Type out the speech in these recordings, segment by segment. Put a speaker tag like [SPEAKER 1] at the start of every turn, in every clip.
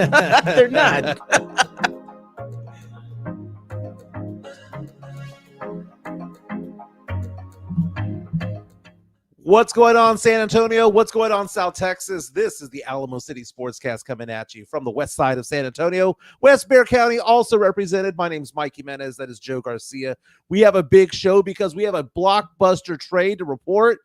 [SPEAKER 1] They're not.
[SPEAKER 2] What's going on, San Antonio? What's going on, South Texas? This is the Alamo City Sportscast coming at you from the west side of San Antonio. West Bexar County also represented. My name's Mikey Menes. That is Joe Garcia. We have a big show because we have a blockbuster trade to report.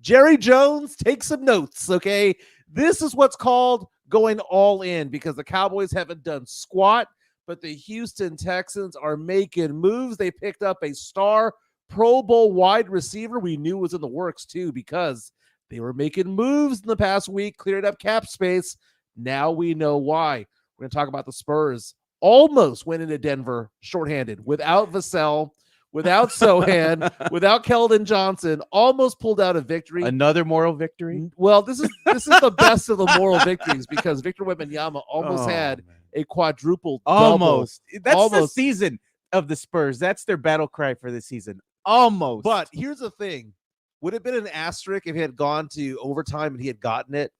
[SPEAKER 2] Jerry Jones, take some notes, okay? This is what's called going all in because the Cowboys haven't done squat, but the Houston Texans are making moves. They picked up a star Pro Bowl wide receiver we knew was in the works too because they were making moves in the past week, cleared up cap space. Now we know why. We're going to talk about the Spurs. Almost went into Denver shorthanded without Vassell, without Sohan, without Keldon Johnson, almost pulled out a victory.
[SPEAKER 1] Another moral victory?
[SPEAKER 2] Well, this is the best of the moral victories because Victor Wembanyama almost had a quadruple-double.
[SPEAKER 1] Almost. That's
[SPEAKER 2] almost.
[SPEAKER 1] The season of the Spurs. That's their battle cry for the season. Almost.
[SPEAKER 2] But here's the thing. Would it have been an asterisk if he had gone to overtime and he had gotten it?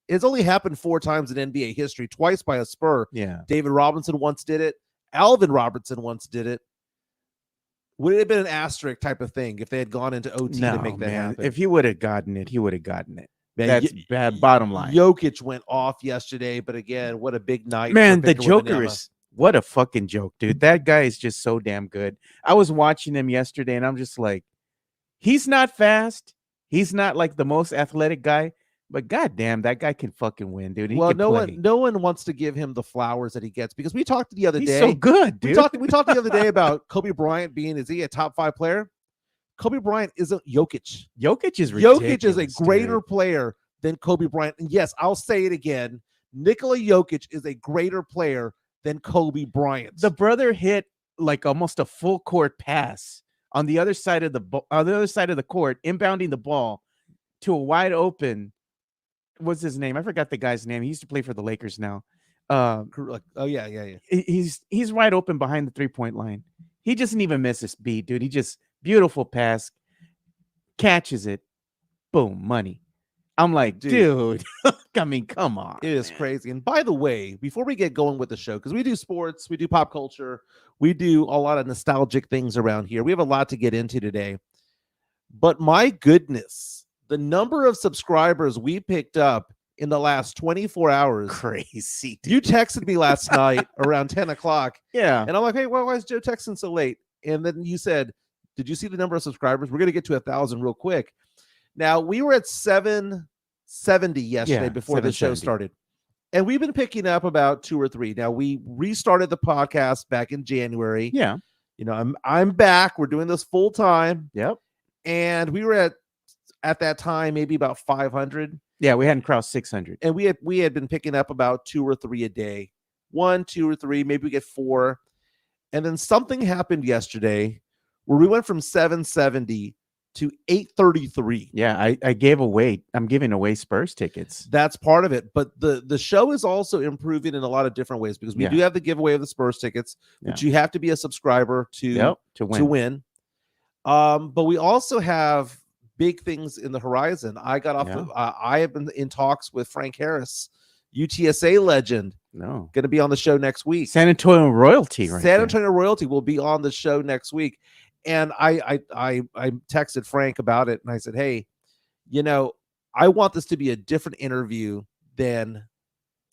[SPEAKER 2] It's only happened 4 times in NBA history, twice by a Spur.
[SPEAKER 1] Yeah.
[SPEAKER 2] David Robinson once did it. Alvin Robertson once did it. Would it have been an asterisk type of thing if they had gone into OT to make that happen?
[SPEAKER 1] If he would have gotten it, he would have gotten it.
[SPEAKER 2] Man,
[SPEAKER 1] that's bad. Bottom line.
[SPEAKER 2] Jokic went off yesterday, but again, what a big night.
[SPEAKER 1] Man, the Joker is what a fucking joke, dude. That guy is just so damn good. I was watching him yesterday, and I'm just like, he's not fast. He's not like the most athletic guy, but goddamn, that guy can fucking win, dude.
[SPEAKER 2] No one wants to give him the flowers that he gets because we talked the other day.
[SPEAKER 1] He's so good, dude.
[SPEAKER 2] We talked the other day about Kobe Bryant is he a top 5 player? Kobe Bryant isn't Jokic.
[SPEAKER 1] Jokic is ridiculous.
[SPEAKER 2] Jokic is a greater player than Kobe Bryant. And yes, I'll say it again. Nikola Jokic is a greater player than Kobe Bryant.
[SPEAKER 1] The brother hit like almost a full court pass on the other side of the court, inbounding the ball to a wide open. What's his name? I forgot the guy's name. He used to play for the Lakers now. He's wide open behind the 3-point line. He doesn't even miss his beat, dude. He just beautiful pass, catches it, boom, money. I'm like, dude. I mean, come on.
[SPEAKER 2] It is crazy. And by the way, before we get going with the show, because we do sports, we do pop culture, we do a lot of nostalgic things around here. We have a lot to get into today. But my goodness, the number of subscribers we picked up in the last 24 hours.
[SPEAKER 1] Crazy.
[SPEAKER 2] You texted me last night around 10 o'clock.
[SPEAKER 1] Yeah.
[SPEAKER 2] And I'm like, hey, why is Joe texting so late? And then you said, did you see the number of subscribers? We're going to get to 1,000 real quick. Now, we were at 770 yesterday before the show started. And we've been picking up about 2 or 3. Now, we restarted the podcast back in January.
[SPEAKER 1] Yeah.
[SPEAKER 2] You know, I'm back. We're doing this full time.
[SPEAKER 1] Yep.
[SPEAKER 2] And we were at that time, maybe about 500.
[SPEAKER 1] Yeah, we hadn't crossed 600.
[SPEAKER 2] And we had been picking up about 2 or 3 a day. 1, 2 or 3, maybe we get 4. And then something happened yesterday where we went from 770 to 833.
[SPEAKER 1] Yeah, I'm giving away Spurs tickets.
[SPEAKER 2] That's part of it. But the show is also improving in a lot of different ways because we do have the giveaway of the Spurs tickets, which you have to be a subscriber to win. But we also have big things in the horizon. I got off I have been in talks with Frank Harris, UTSA legend.
[SPEAKER 1] Going
[SPEAKER 2] to be on the show next week.
[SPEAKER 1] San Antonio royalty, right?
[SPEAKER 2] San Antonio royalty will be on the show next week. And I texted Frank about it and I said, hey, you know, I want this to be a different interview than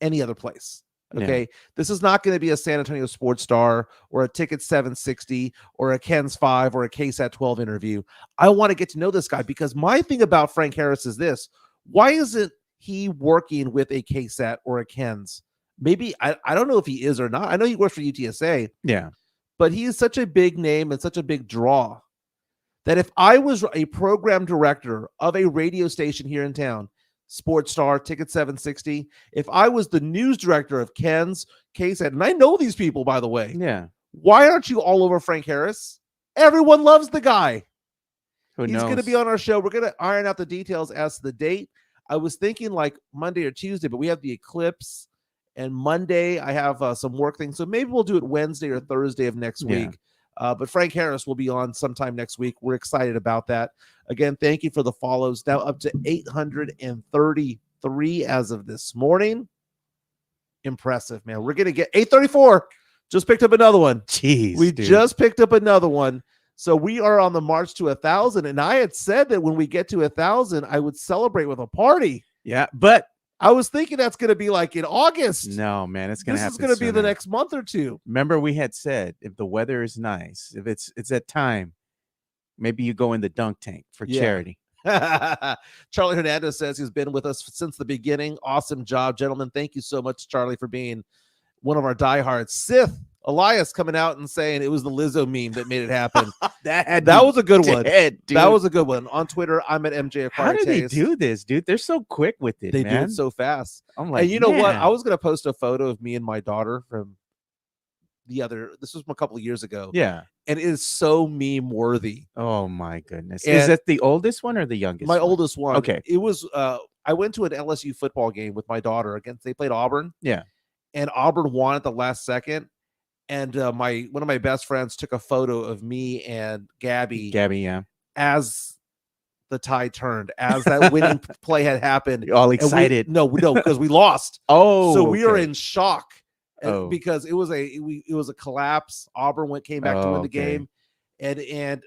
[SPEAKER 2] any other place. Okay. Yeah. This is not going to be a San Antonio Sports Star or a Ticket 760 or a Ken's 5 or a KSAT 12 interview. I want to get to know this guy because my thing about Frank Harris is this. Why isn't he working with a KSAT or a Ken's? Maybe I don't know if he is or not. I know he works for UTSA.
[SPEAKER 1] Yeah.
[SPEAKER 2] But he is such a big name and such a big draw that if I was a program director of a radio station here in town, Sports Star, Ticket 760, if I was the news director of Ken's, KSAT, and I know these people, by the way.
[SPEAKER 1] Yeah.
[SPEAKER 2] Why aren't you all over Frank Harris? Everyone loves the guy.
[SPEAKER 1] He's
[SPEAKER 2] going to be on our show. We're going to iron out the details as to the date. I was thinking like Monday or Tuesday, but we have the eclipse. And Monday, I have some work things. So maybe we'll do it Wednesday or Thursday of next week. But Frank Harris will be on sometime next week. We're excited about that. Again, thank you for the follows. Now up to 833 as of this morning. impressive, man. We're going to get 834. Just picked up another one.
[SPEAKER 1] Jeez,
[SPEAKER 2] we
[SPEAKER 1] dude.
[SPEAKER 2] just picked up another one. So we are on the march to 1,000. And I had said that when we get to 1,000, I would celebrate with a party.
[SPEAKER 1] Yeah, but
[SPEAKER 2] I was thinking that's going to be like in August.
[SPEAKER 1] No, man, it's going to happen.
[SPEAKER 2] This is going to be the next month or two.
[SPEAKER 1] Remember, we had said if the weather is nice, if it's that time, maybe you go in the dunk tank for charity.
[SPEAKER 2] Charlie Hernandez says he's been with us since the beginning. Awesome job, gentlemen. Thank you so much, Charlie, for being one of our diehards. Sith Elias coming out and saying it was the Lizzo meme that made it happen. that was a good one. That was a good one. On Twitter, I'm at MJ Aquarius.
[SPEAKER 1] How do they do this, dude? They're so quick with it.
[SPEAKER 2] They
[SPEAKER 1] man.
[SPEAKER 2] do it so fast.
[SPEAKER 1] I'm like,
[SPEAKER 2] and you know what? I was going to post a photo of me and my daughter from this was from a couple of years ago.
[SPEAKER 1] Yeah.
[SPEAKER 2] And it is so meme worthy.
[SPEAKER 1] Oh my goodness.
[SPEAKER 2] And
[SPEAKER 1] is that the oldest one or the youngest?
[SPEAKER 2] My oldest one.
[SPEAKER 1] Okay.
[SPEAKER 2] It was I went to an LSU football game with my daughter against they played Auburn.
[SPEAKER 1] Yeah.
[SPEAKER 2] And Auburn won at the last second. And one of my best friends took a photo of me and Gabby.
[SPEAKER 1] Yeah.
[SPEAKER 2] As the tide turned, as that winning play had happened.
[SPEAKER 1] You're all excited.
[SPEAKER 2] No, because we lost.
[SPEAKER 1] So
[SPEAKER 2] we are in shock.
[SPEAKER 1] Oh.
[SPEAKER 2] Because it was a collapse. Auburn came back to win the game. And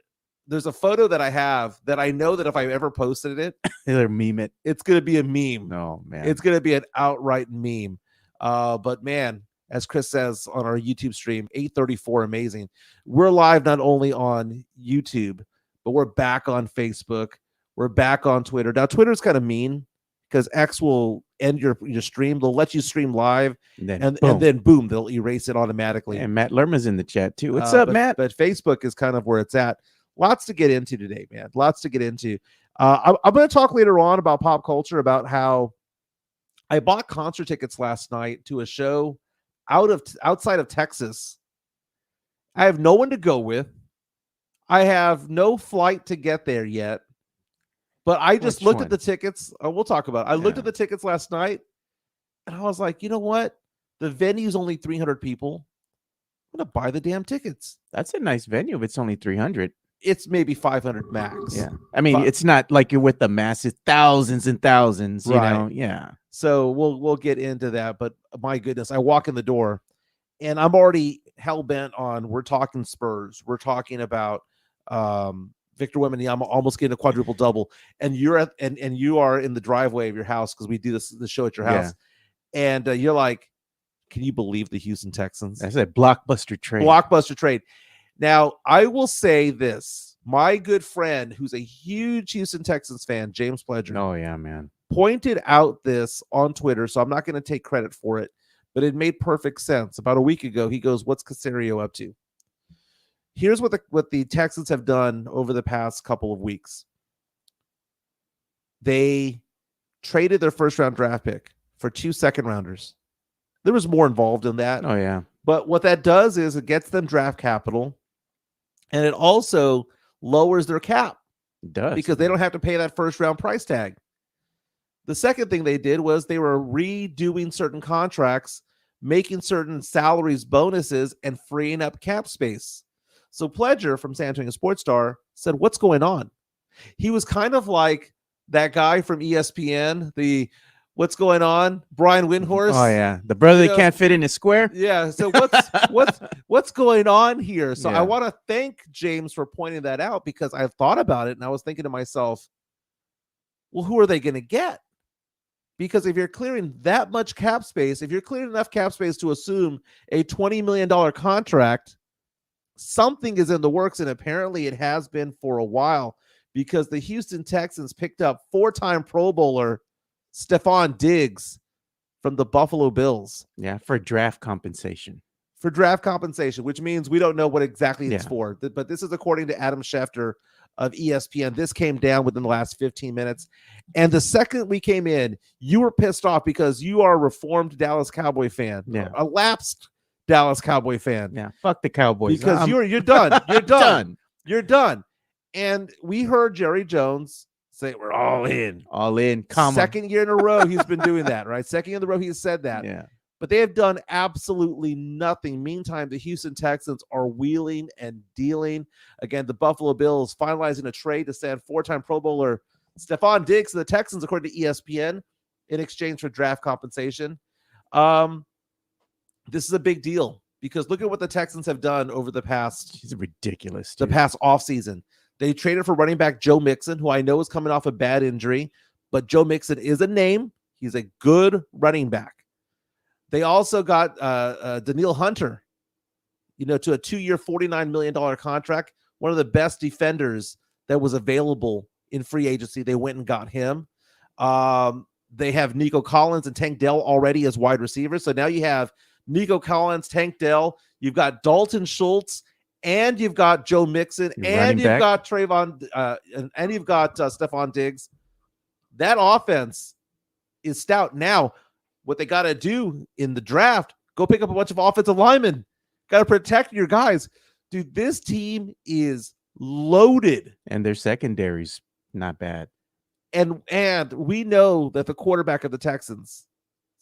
[SPEAKER 2] there's a photo that I have that I know that if I ever posted it,
[SPEAKER 1] they'll meme it.
[SPEAKER 2] It's gonna be a meme.
[SPEAKER 1] No, man.
[SPEAKER 2] It's gonna be an outright meme. But man, as Chris says on our YouTube stream, 834, amazing. We're live not only on YouTube, but we're back on Facebook. We're back on Twitter. Now, Twitter's kind of mean because X will end your stream. They'll let you stream live, and then boom, they'll erase it automatically.
[SPEAKER 1] And Matt Lerma's in the chat too. What's up, Matt?
[SPEAKER 2] But Facebook is kind of where it's at. Lots to get into today, man. Lots to get into. I'm going to talk later on about pop culture, about how I bought concert tickets last night to a show outside of Texas. I have no one to go with. I have no flight to get there yet. But I just looked at the tickets. We'll talk about it. I looked at the tickets last night, and I was like, you know what? The venue's only 300 people. I'm going to buy the damn tickets.
[SPEAKER 1] That's a nice venue if it's only 300.
[SPEAKER 2] It's maybe 500 max.
[SPEAKER 1] Yeah. I mean, it's not like you're with the masses, thousands and thousands, you know? Yeah.
[SPEAKER 2] So we'll get into that. But my goodness, I walk in the door, and I'm already hell-bent on, we're talking Spurs. We're talking about Victor Wembanyama almost getting a quadruple-double, and you are in the driveway of your house because we do the show at your house, and you're like, can you believe the Houston Texans?
[SPEAKER 1] That's a blockbuster trade.
[SPEAKER 2] Blockbuster trade. Now, I will say this. My good friend, who's a huge Houston Texans fan, James Pledger.
[SPEAKER 1] Oh, yeah, man.
[SPEAKER 2] Pointed out this on Twitter, so I'm not going to take credit for it, but it made perfect sense. About a week ago, he goes, what's Caserio up to? Here's what the Texans have done over the past couple of weeks. They traded their first-round draft pick for 2 second-rounders. There was more involved in that.
[SPEAKER 1] Oh, yeah.
[SPEAKER 2] But what that does is it gets them draft capital, and it also lowers their cap.
[SPEAKER 1] It does.
[SPEAKER 2] Because they don't have to pay that first-round price tag. The second thing they did was they were redoing certain contracts, making certain salaries bonuses, and freeing up cap space. So Pledger from San Antonio Sports Star said, what's going on? He was kind of like that guy from ESPN, what's going on? Brian Windhorst.
[SPEAKER 1] Oh, yeah. The brother that can't fit in his square.
[SPEAKER 2] Yeah. So what's going on here? So I want to thank James for pointing that out, because I've thought about it, and I was thinking to myself, well, who are they going to get? Because if you're clearing that much cap space, if you're clearing enough cap space to assume a $20 million contract, something is in the works, and apparently it has been for a while, because the Houston Texans picked up 4-time Pro Bowler Stefon Diggs from the Buffalo Bills.
[SPEAKER 1] Yeah, for draft compensation.
[SPEAKER 2] For draft compensation, which means we don't know what exactly it's for. But this is according to Adam Schefter of ESPN. This came down within the last 15 minutes. And the second we came in, you were pissed off because you are a reformed Dallas Cowboy fan.
[SPEAKER 1] Yeah.
[SPEAKER 2] A lapsed Dallas Cowboy fan.
[SPEAKER 1] Yeah, fuck the Cowboys.
[SPEAKER 2] Because you're done. You're done. You're done. And we heard Jerry Jones say, we're all in.
[SPEAKER 1] All in.
[SPEAKER 2] Second year in a row he's been doing that, right? Second year in a row he's said that.
[SPEAKER 1] Yeah.
[SPEAKER 2] But they have done absolutely nothing. Meantime, the Houston Texans are wheeling and dealing. Again, the Buffalo Bills finalizing a trade to send 4-time Pro Bowler Stefon Diggs to the Texans, according to ESPN, in exchange for draft compensation. This is a big deal because look at what the Texans have done over the past
[SPEAKER 1] He's ridiculous.
[SPEAKER 2] the
[SPEAKER 1] Dude.
[SPEAKER 2] past offseason. They traded for running back Joe Mixon, who I know is coming off a bad injury, but Joe Mixon is a name. He's a good running back. They also got Daniil Hunter, to a 2-year, $49 million contract, one of the best defenders that was available in free agency. They went and got him. They have Nico Collins and Tank Dell already as wide receivers. So now you have Nico Collins, Tank Dell, you've got Dalton Schultz, and you've got Joe Mixon, and you've got Trayvon, and you've got Stefon Diggs. That offense is stout. Now, what they got to do in the draft, go pick up a bunch of offensive linemen. Got to protect your guys. Dude, this team is loaded.
[SPEAKER 1] And their secondary's not bad.
[SPEAKER 2] And we know that the quarterback of the Texans,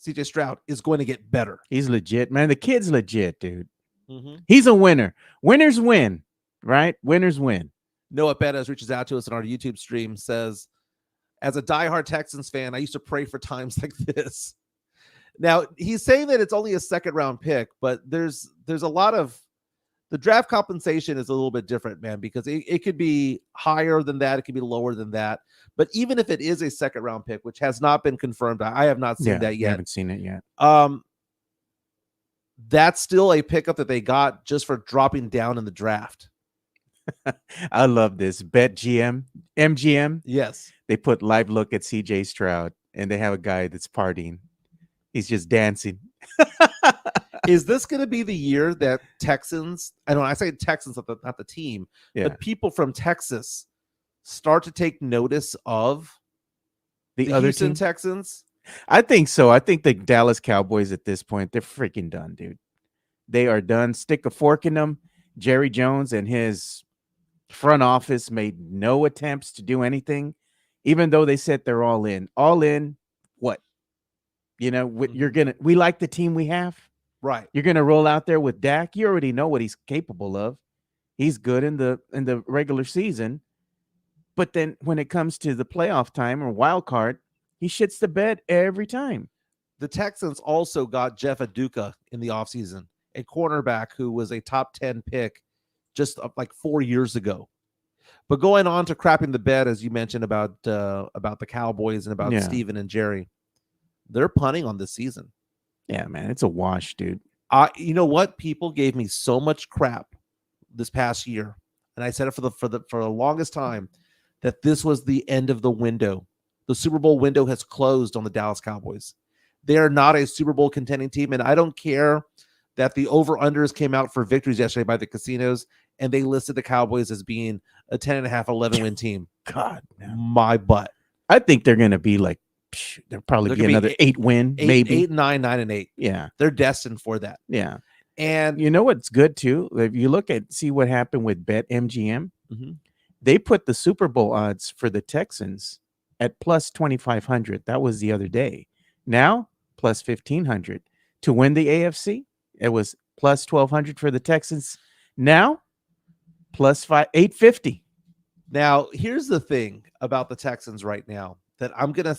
[SPEAKER 2] CJ Stroud, is going to get better.
[SPEAKER 1] He's legit, man. The kid's legit, dude. Mm-hmm. He's a winner. Winners win, right? Winners win.
[SPEAKER 2] Noah Bettis reaches out to us in our YouTube stream, says, as a diehard Texans fan, I used to pray for times like this. Now, he's saying that it's only a second-round pick, but there's a lot of – the draft compensation is a little bit different, man, because it could be higher than that. It could be lower than that. But even if it is a second-round pick, which has not been confirmed, I have not seen that yet.
[SPEAKER 1] I haven't seen it yet.
[SPEAKER 2] That's still a pickup that they got just for dropping down in the draft.
[SPEAKER 1] I love this. MGM.
[SPEAKER 2] Yes.
[SPEAKER 1] They put live look at CJ Stroud, and they have a guy that's partying. He's just dancing.
[SPEAKER 2] Is this going to be the year that Texans, I know I say Texans, not the team, but people from Texas start to take notice of the other Houston Texans?
[SPEAKER 1] I think so. I think the Dallas Cowboys at this point, they're freaking done, dude. They are done. Stick a fork in them. Jerry Jones and his front office made no attempts to do anything, even though they said they're all in. All in what? We like the team we have.
[SPEAKER 2] Right.
[SPEAKER 1] You're going to roll out there with Dak. You already know what he's capable of. He's good in the regular season. But then when it comes to the playoff time or wild card, he shits the bed every time.
[SPEAKER 2] The Texans also got Jeff Aduka in the offseason, a cornerback who was a top 10 pick just like 4 years ago. But going on to crapping the bed, as you mentioned about the Cowboys and about Steven and Jerry, they're punting on this season.
[SPEAKER 1] Yeah, man, it's a wash, dude.
[SPEAKER 2] You know what? People gave me so much crap this past year, and I said it for the longest time that this was the end of the window. The Super Bowl window has closed on the Dallas Cowboys. They are not a Super Bowl contending team, and I don't care that the over-unders came out for victories yesterday by the casinos, and they listed the Cowboys as being a 10.5, 11-win team.
[SPEAKER 1] God, man.
[SPEAKER 2] My butt.
[SPEAKER 1] I think they're going to be like, they'll probably be another 8-win, maybe
[SPEAKER 2] 8-9, 9-8.
[SPEAKER 1] Yeah,
[SPEAKER 2] they're destined for that.
[SPEAKER 1] Yeah,
[SPEAKER 2] and
[SPEAKER 1] you know what's good too? If you see what happened with BetMGM, they put the Super Bowl odds for the Texans at plus 2,500. That was the other day. Now plus 1,500 to win the AFC. It was plus 1,200 for the Texans. Now plus 850.
[SPEAKER 2] Now here's the thing about the Texans right now that I'm gonna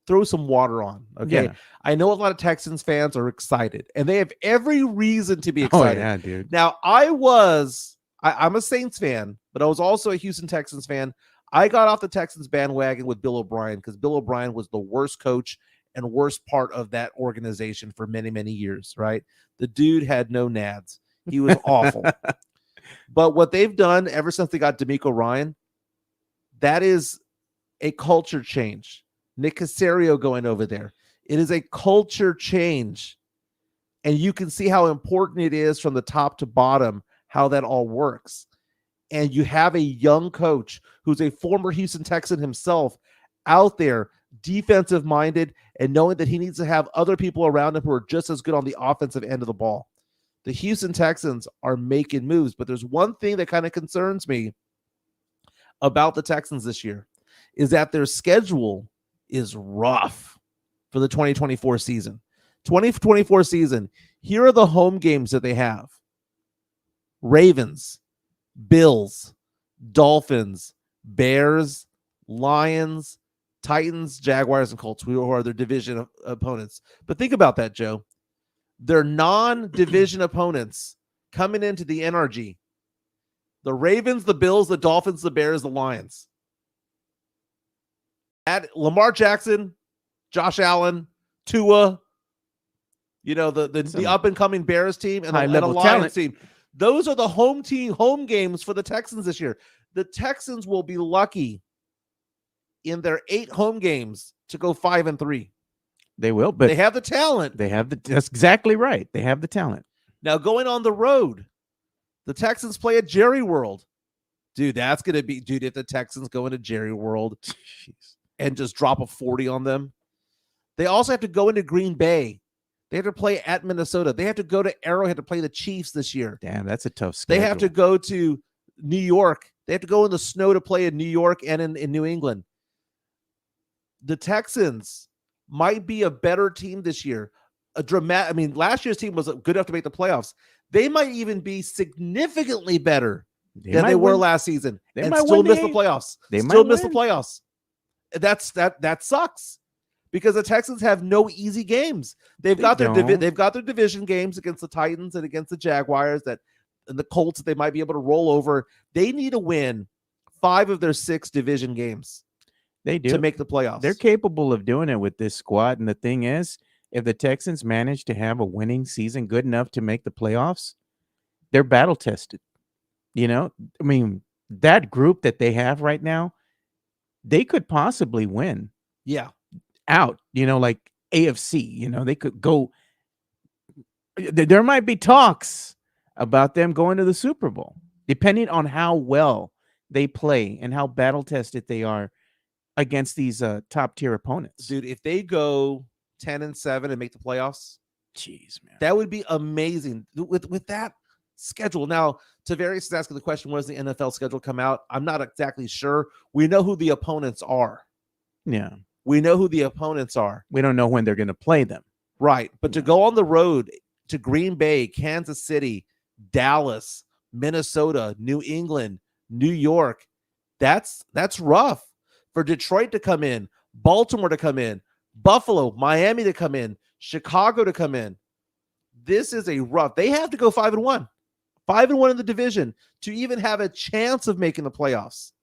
[SPEAKER 2] throw some water on. Okay. Yeah. I know a lot of Texans fans are excited, and they have every reason to be excited.
[SPEAKER 1] Oh, yeah, dude.
[SPEAKER 2] Now, I'm a Saints fan, but I was also a Houston Texans fan. I got off the Texans bandwagon with Bill O'Brien because Bill O'Brien was the worst coach and worst part of that organization for many, many years, right? The dude had no nads. He was awful. But what they've done ever since they got D'Amico Ryan, that is a culture change. Nick Caserio going over there. It is a culture change. And you can see how important it is from the top to bottom, how that all works. And you have a young coach who's a former Houston Texan himself out there, defensive minded, and knowing that he needs to have other people around him who are just as good on the offensive end of the ball. The Houston Texans are making moves, but there's one thing that kind of concerns me about the Texans this year is that their schedule is rough for the 2024 season. 2024 season, here are the home games that they have. Ravens, Bills, Dolphins, Bears, Lions, Titans, Jaguars, and Colts, who are their division opponents. But think about that, Joe. Their non-division opponents coming into the NRG: the Ravens, the Bills, the Dolphins, the Bears, the Lions. At Lamar Jackson, Josh Allen, Tua, the up-and-coming Bears team and a Lions team. Those are the home games for the Texans this year. The Texans will be lucky in their 8 home games to go 5-3.
[SPEAKER 1] They will, but
[SPEAKER 2] they have the talent.
[SPEAKER 1] That's exactly right. They have the talent.
[SPEAKER 2] Now, going on the road, the Texans play at Jerry World. Dude, that's going to be, if the Texans go into Jerry World and just drop a 40 on them. They also have to go into Green Bay. They have to play at Minnesota. They have to go to Arrowhead to play the Chiefs this year.
[SPEAKER 1] Damn, that's a tough schedule.
[SPEAKER 2] They have to go to New York. They have to go in the snow to play in New York and in New England. The Texans might be a better team this year. Last year's team was good enough to make the playoffs. They might even be significantly better than they were last season and still miss the playoffs. They still miss the playoffs. That sucks. Because the Texans have no easy games. They've got their division games against the Titans and against the Jaguars and the Colts that they might be able to roll over. They need to win 5 of their 6 division games.
[SPEAKER 1] They do
[SPEAKER 2] to make the playoffs.
[SPEAKER 1] They're capable of doing it with this squad. And the thing is, if the Texans manage to have a winning season good enough to make the playoffs, they're battle tested. That group that they have right now, they could possibly win.
[SPEAKER 2] Yeah.
[SPEAKER 1] Out, like AFC, they could go. There might be talks about them going to the Super Bowl, depending on how well they play and how battle tested they are against these top tier opponents.
[SPEAKER 2] Dude, if they go 10-7 and make the playoffs,
[SPEAKER 1] jeez, man,
[SPEAKER 2] that would be amazing with that schedule. Now, Tavares is asking the question: when does the NFL schedule come out? I'm not exactly sure. We know who the opponents are.
[SPEAKER 1] Yeah.
[SPEAKER 2] We know who the opponents are.
[SPEAKER 1] We don't know when they're going to play them.
[SPEAKER 2] Right. But to go on the road to Green Bay, Kansas City, Dallas, Minnesota, New England, New York, that's rough. For Detroit to come in, Baltimore to come in, Buffalo, Miami to come in, Chicago to come in. This is a rough. They have to go 5-1. 5-1 in the division to even have a chance of making the playoffs,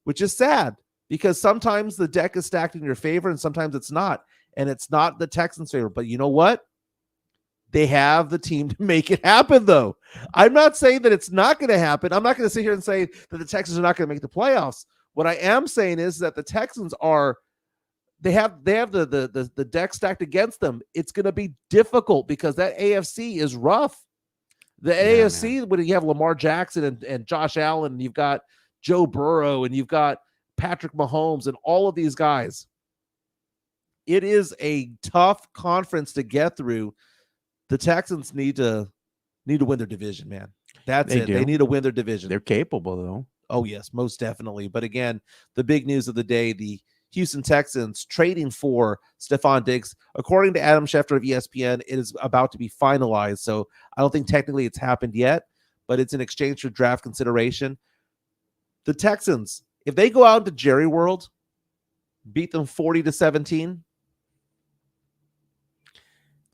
[SPEAKER 2] which is sad. Because sometimes the deck is stacked in your favor and sometimes it's not. And it's not the Texans' favor. But you know what? They have the team to make it happen, though. I'm not saying that it's not going to happen. I'm not going to sit here and say that the Texans are not going to make the playoffs. What I am saying is that the Texans they have the deck stacked against them. It's going to be difficult because that AFC is rough. The AFC, man. When you have Lamar Jackson and Josh Allen, and you've got Joe Burrow, and you've got Patrick Mahomes and all of these guys, it is a tough conference to get through. The Texans need to win their division, man. That's it. They need to win their division.
[SPEAKER 1] They're capable, though.
[SPEAKER 2] Oh, yes, most definitely. But again, the big news of the day, the Houston Texans trading for Stefon Diggs. According to Adam Schefter of ESPN, it is about to be finalized. So I don't think technically it's happened yet, but it's in exchange for draft consideration. The Texans, if they go out to Jerry World, beat them 40-17,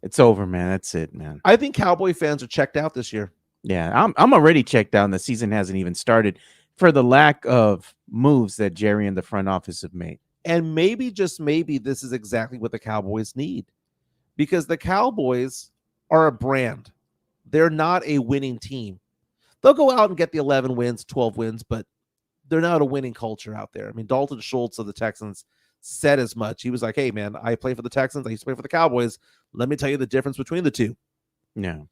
[SPEAKER 1] it's over, man. That's it, man.
[SPEAKER 2] I think Cowboy fans are checked out this year.
[SPEAKER 1] Yeah, I'm already checked out, and the season hasn't even started for the lack of moves that Jerry and the front office have made.
[SPEAKER 2] And maybe, just maybe, this is exactly what the Cowboys need. Because the Cowboys are a brand. They're not a winning team. They'll go out and get the 11 wins, 12 wins, but they're not a winning culture out there. I mean, Dalton Schultz of the Texans said as much. He was like, hey, man, I play for the Texans. I used to play for the Cowboys. Let me tell you the difference between the two.
[SPEAKER 1] No.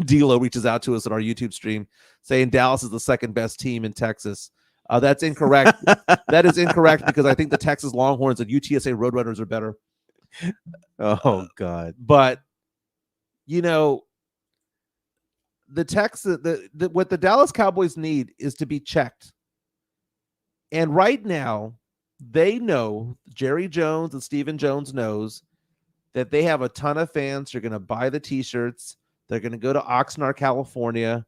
[SPEAKER 2] D'Lo reaches out to us on our YouTube stream saying Dallas is the second best team in Texas. That's incorrect. That is incorrect because I think the Texas Longhorns and UTSA Roadrunners are better.
[SPEAKER 1] Oh, God.
[SPEAKER 2] But, you know, what the Dallas Cowboys need is to be checked. And right now, they know, Jerry Jones and Stephen Jones knows that they have a ton of fans who are going to buy the T-shirts. They're going to go to Oxnard, California.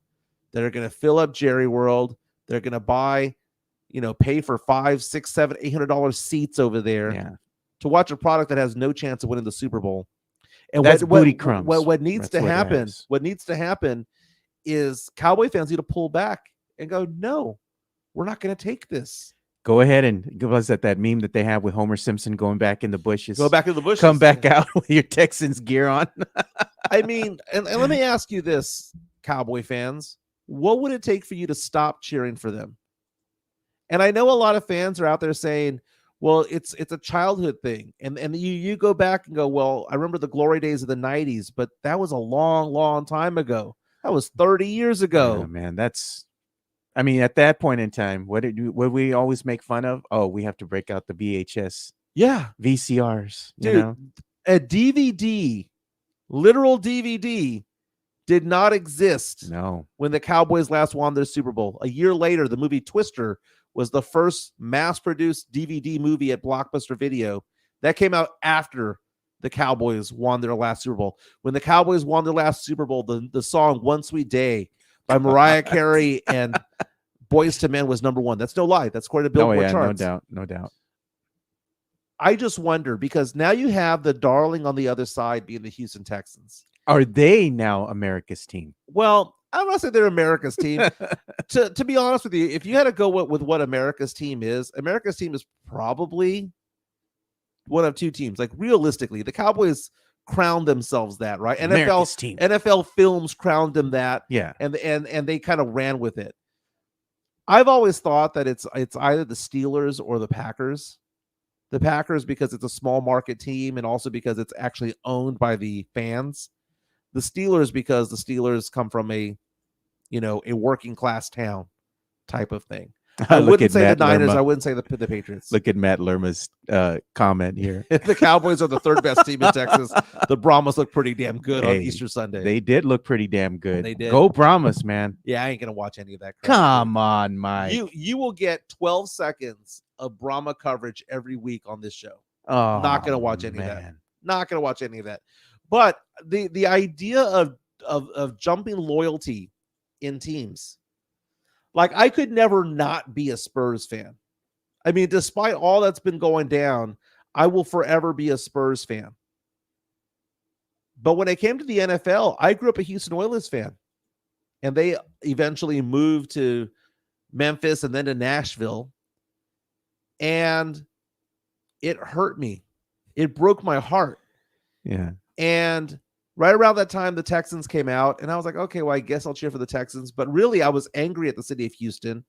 [SPEAKER 2] They're going to fill up Jerry World. They're going to buy, pay for $500, $600, $700, $800 seats over there to watch a product that has no chance of winning the Super Bowl. And
[SPEAKER 1] That's booty crumbs.
[SPEAKER 2] What needs
[SPEAKER 1] That's
[SPEAKER 2] to
[SPEAKER 1] what it
[SPEAKER 2] happen?
[SPEAKER 1] is.
[SPEAKER 2] What needs to happen is Cowboy fans need to pull back and go, no, we're not going to take this.
[SPEAKER 1] Go ahead and give us that meme that they have with Homer Simpson going back in the bushes.
[SPEAKER 2] Go back in the bushes.
[SPEAKER 1] Come back out with your Texans gear on.
[SPEAKER 2] I mean, and let me ask you this, Cowboy fans. What would it take for you to stop cheering for them? And I know a lot of fans are out there saying, well, it's a childhood thing. And you go back and go, well, I remember the glory days of the 90s, but that was a long, long time ago. That was 30 years ago.
[SPEAKER 1] Yeah, man, I mean, at that point in time, what we always make fun of? Oh, we have to break out the VHS.
[SPEAKER 2] Yeah.
[SPEAKER 1] VCRs.
[SPEAKER 2] Dude,
[SPEAKER 1] you know?
[SPEAKER 2] A DVD, literal DVD, did not exist when the Cowboys last won their Super Bowl. A year later, the movie Twister was the first mass-produced DVD movie at Blockbuster Video. That came out after the Cowboys won their last Super Bowl. When the Cowboys won their last Super Bowl, the song One Sweet Day by Mariah Carey and Boyz II Men was number one. That's no lie. That's according to Billboard charts.
[SPEAKER 1] No doubt.
[SPEAKER 2] I just wonder, because now you have the darling on the other side being the Houston Texans.
[SPEAKER 1] Are they now America's team?
[SPEAKER 2] Well, I'm not saying they're America's team. to be honest with you, if you had to go with what America's team is probably one of two teams. Like, realistically, the Cowboys crowned themselves that, right?
[SPEAKER 1] America's team.
[SPEAKER 2] NFL Films crowned them that.
[SPEAKER 1] Yeah.
[SPEAKER 2] And they kind of ran with it. I've always thought that it's either the Steelers or the Packers. The Packers, because it's a small market team, and also because it's actually owned by the fans. The Steelers, because the Steelers come from a working class town type of thing. I wouldn't say the Niners. I wouldn't say the Patriots.
[SPEAKER 1] Look at Matt Lerma's comment here.
[SPEAKER 2] The Cowboys are the third best team in Texas. The Brahmas look pretty damn good on Easter Sunday.
[SPEAKER 1] They did look pretty damn good.
[SPEAKER 2] They did.
[SPEAKER 1] Go Brahmas, man.
[SPEAKER 2] Yeah, I ain't gonna watch any of that crap.
[SPEAKER 1] Come on, Mike.
[SPEAKER 2] You will get 12 seconds of Brahma coverage every week on this show.
[SPEAKER 1] Oh,
[SPEAKER 2] not gonna watch any of that. Not gonna watch any of that. But the idea of jumping loyalty in teams. Like, I could never not be a Spurs fan. I mean, despite all that's been going down, I will forever be a Spurs fan. But when it came to the NFL, I grew up a Houston Oilers fan. And they eventually moved to Memphis and then to Nashville. And it hurt me. It broke my heart.
[SPEAKER 1] Yeah.
[SPEAKER 2] And right around that time, the Texans came out, and I was like, okay, well, I guess I'll cheer for the Texans. But really, I was angry at the city of Houston.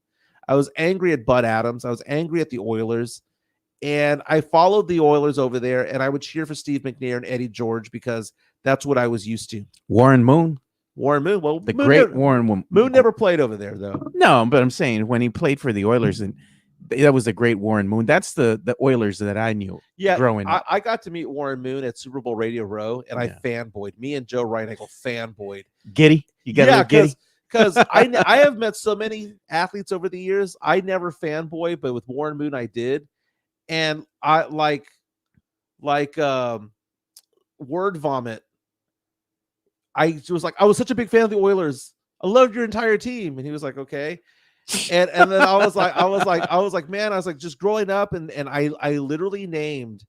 [SPEAKER 2] I was angry at Bud Adams. I was angry at the Oilers. And I followed the Oilers over there, and I would cheer for Steve McNair and Eddie George because that's what I was used to.
[SPEAKER 1] Warren Moon.
[SPEAKER 2] Well,
[SPEAKER 1] Warren Moon.
[SPEAKER 2] Moon never played over there, though.
[SPEAKER 1] No, but I'm saying when he played for the Oilers, and that was a great Warren Moon. That's the Oilers that I knew growing up.
[SPEAKER 2] I got to meet Warren Moon at Super Bowl Radio Row, and I fanboyed. Me and Joe Reinickle fanboyed.
[SPEAKER 1] Giddy? You got a little giddy?
[SPEAKER 2] Because I have met so many athletes over the years. I never fanboyed, but with Warren Moon, I did. And I like word vomit. I was such a big fan of the Oilers. I loved your entire team. And he was like, okay. And then I was like, just growing up, and I literally named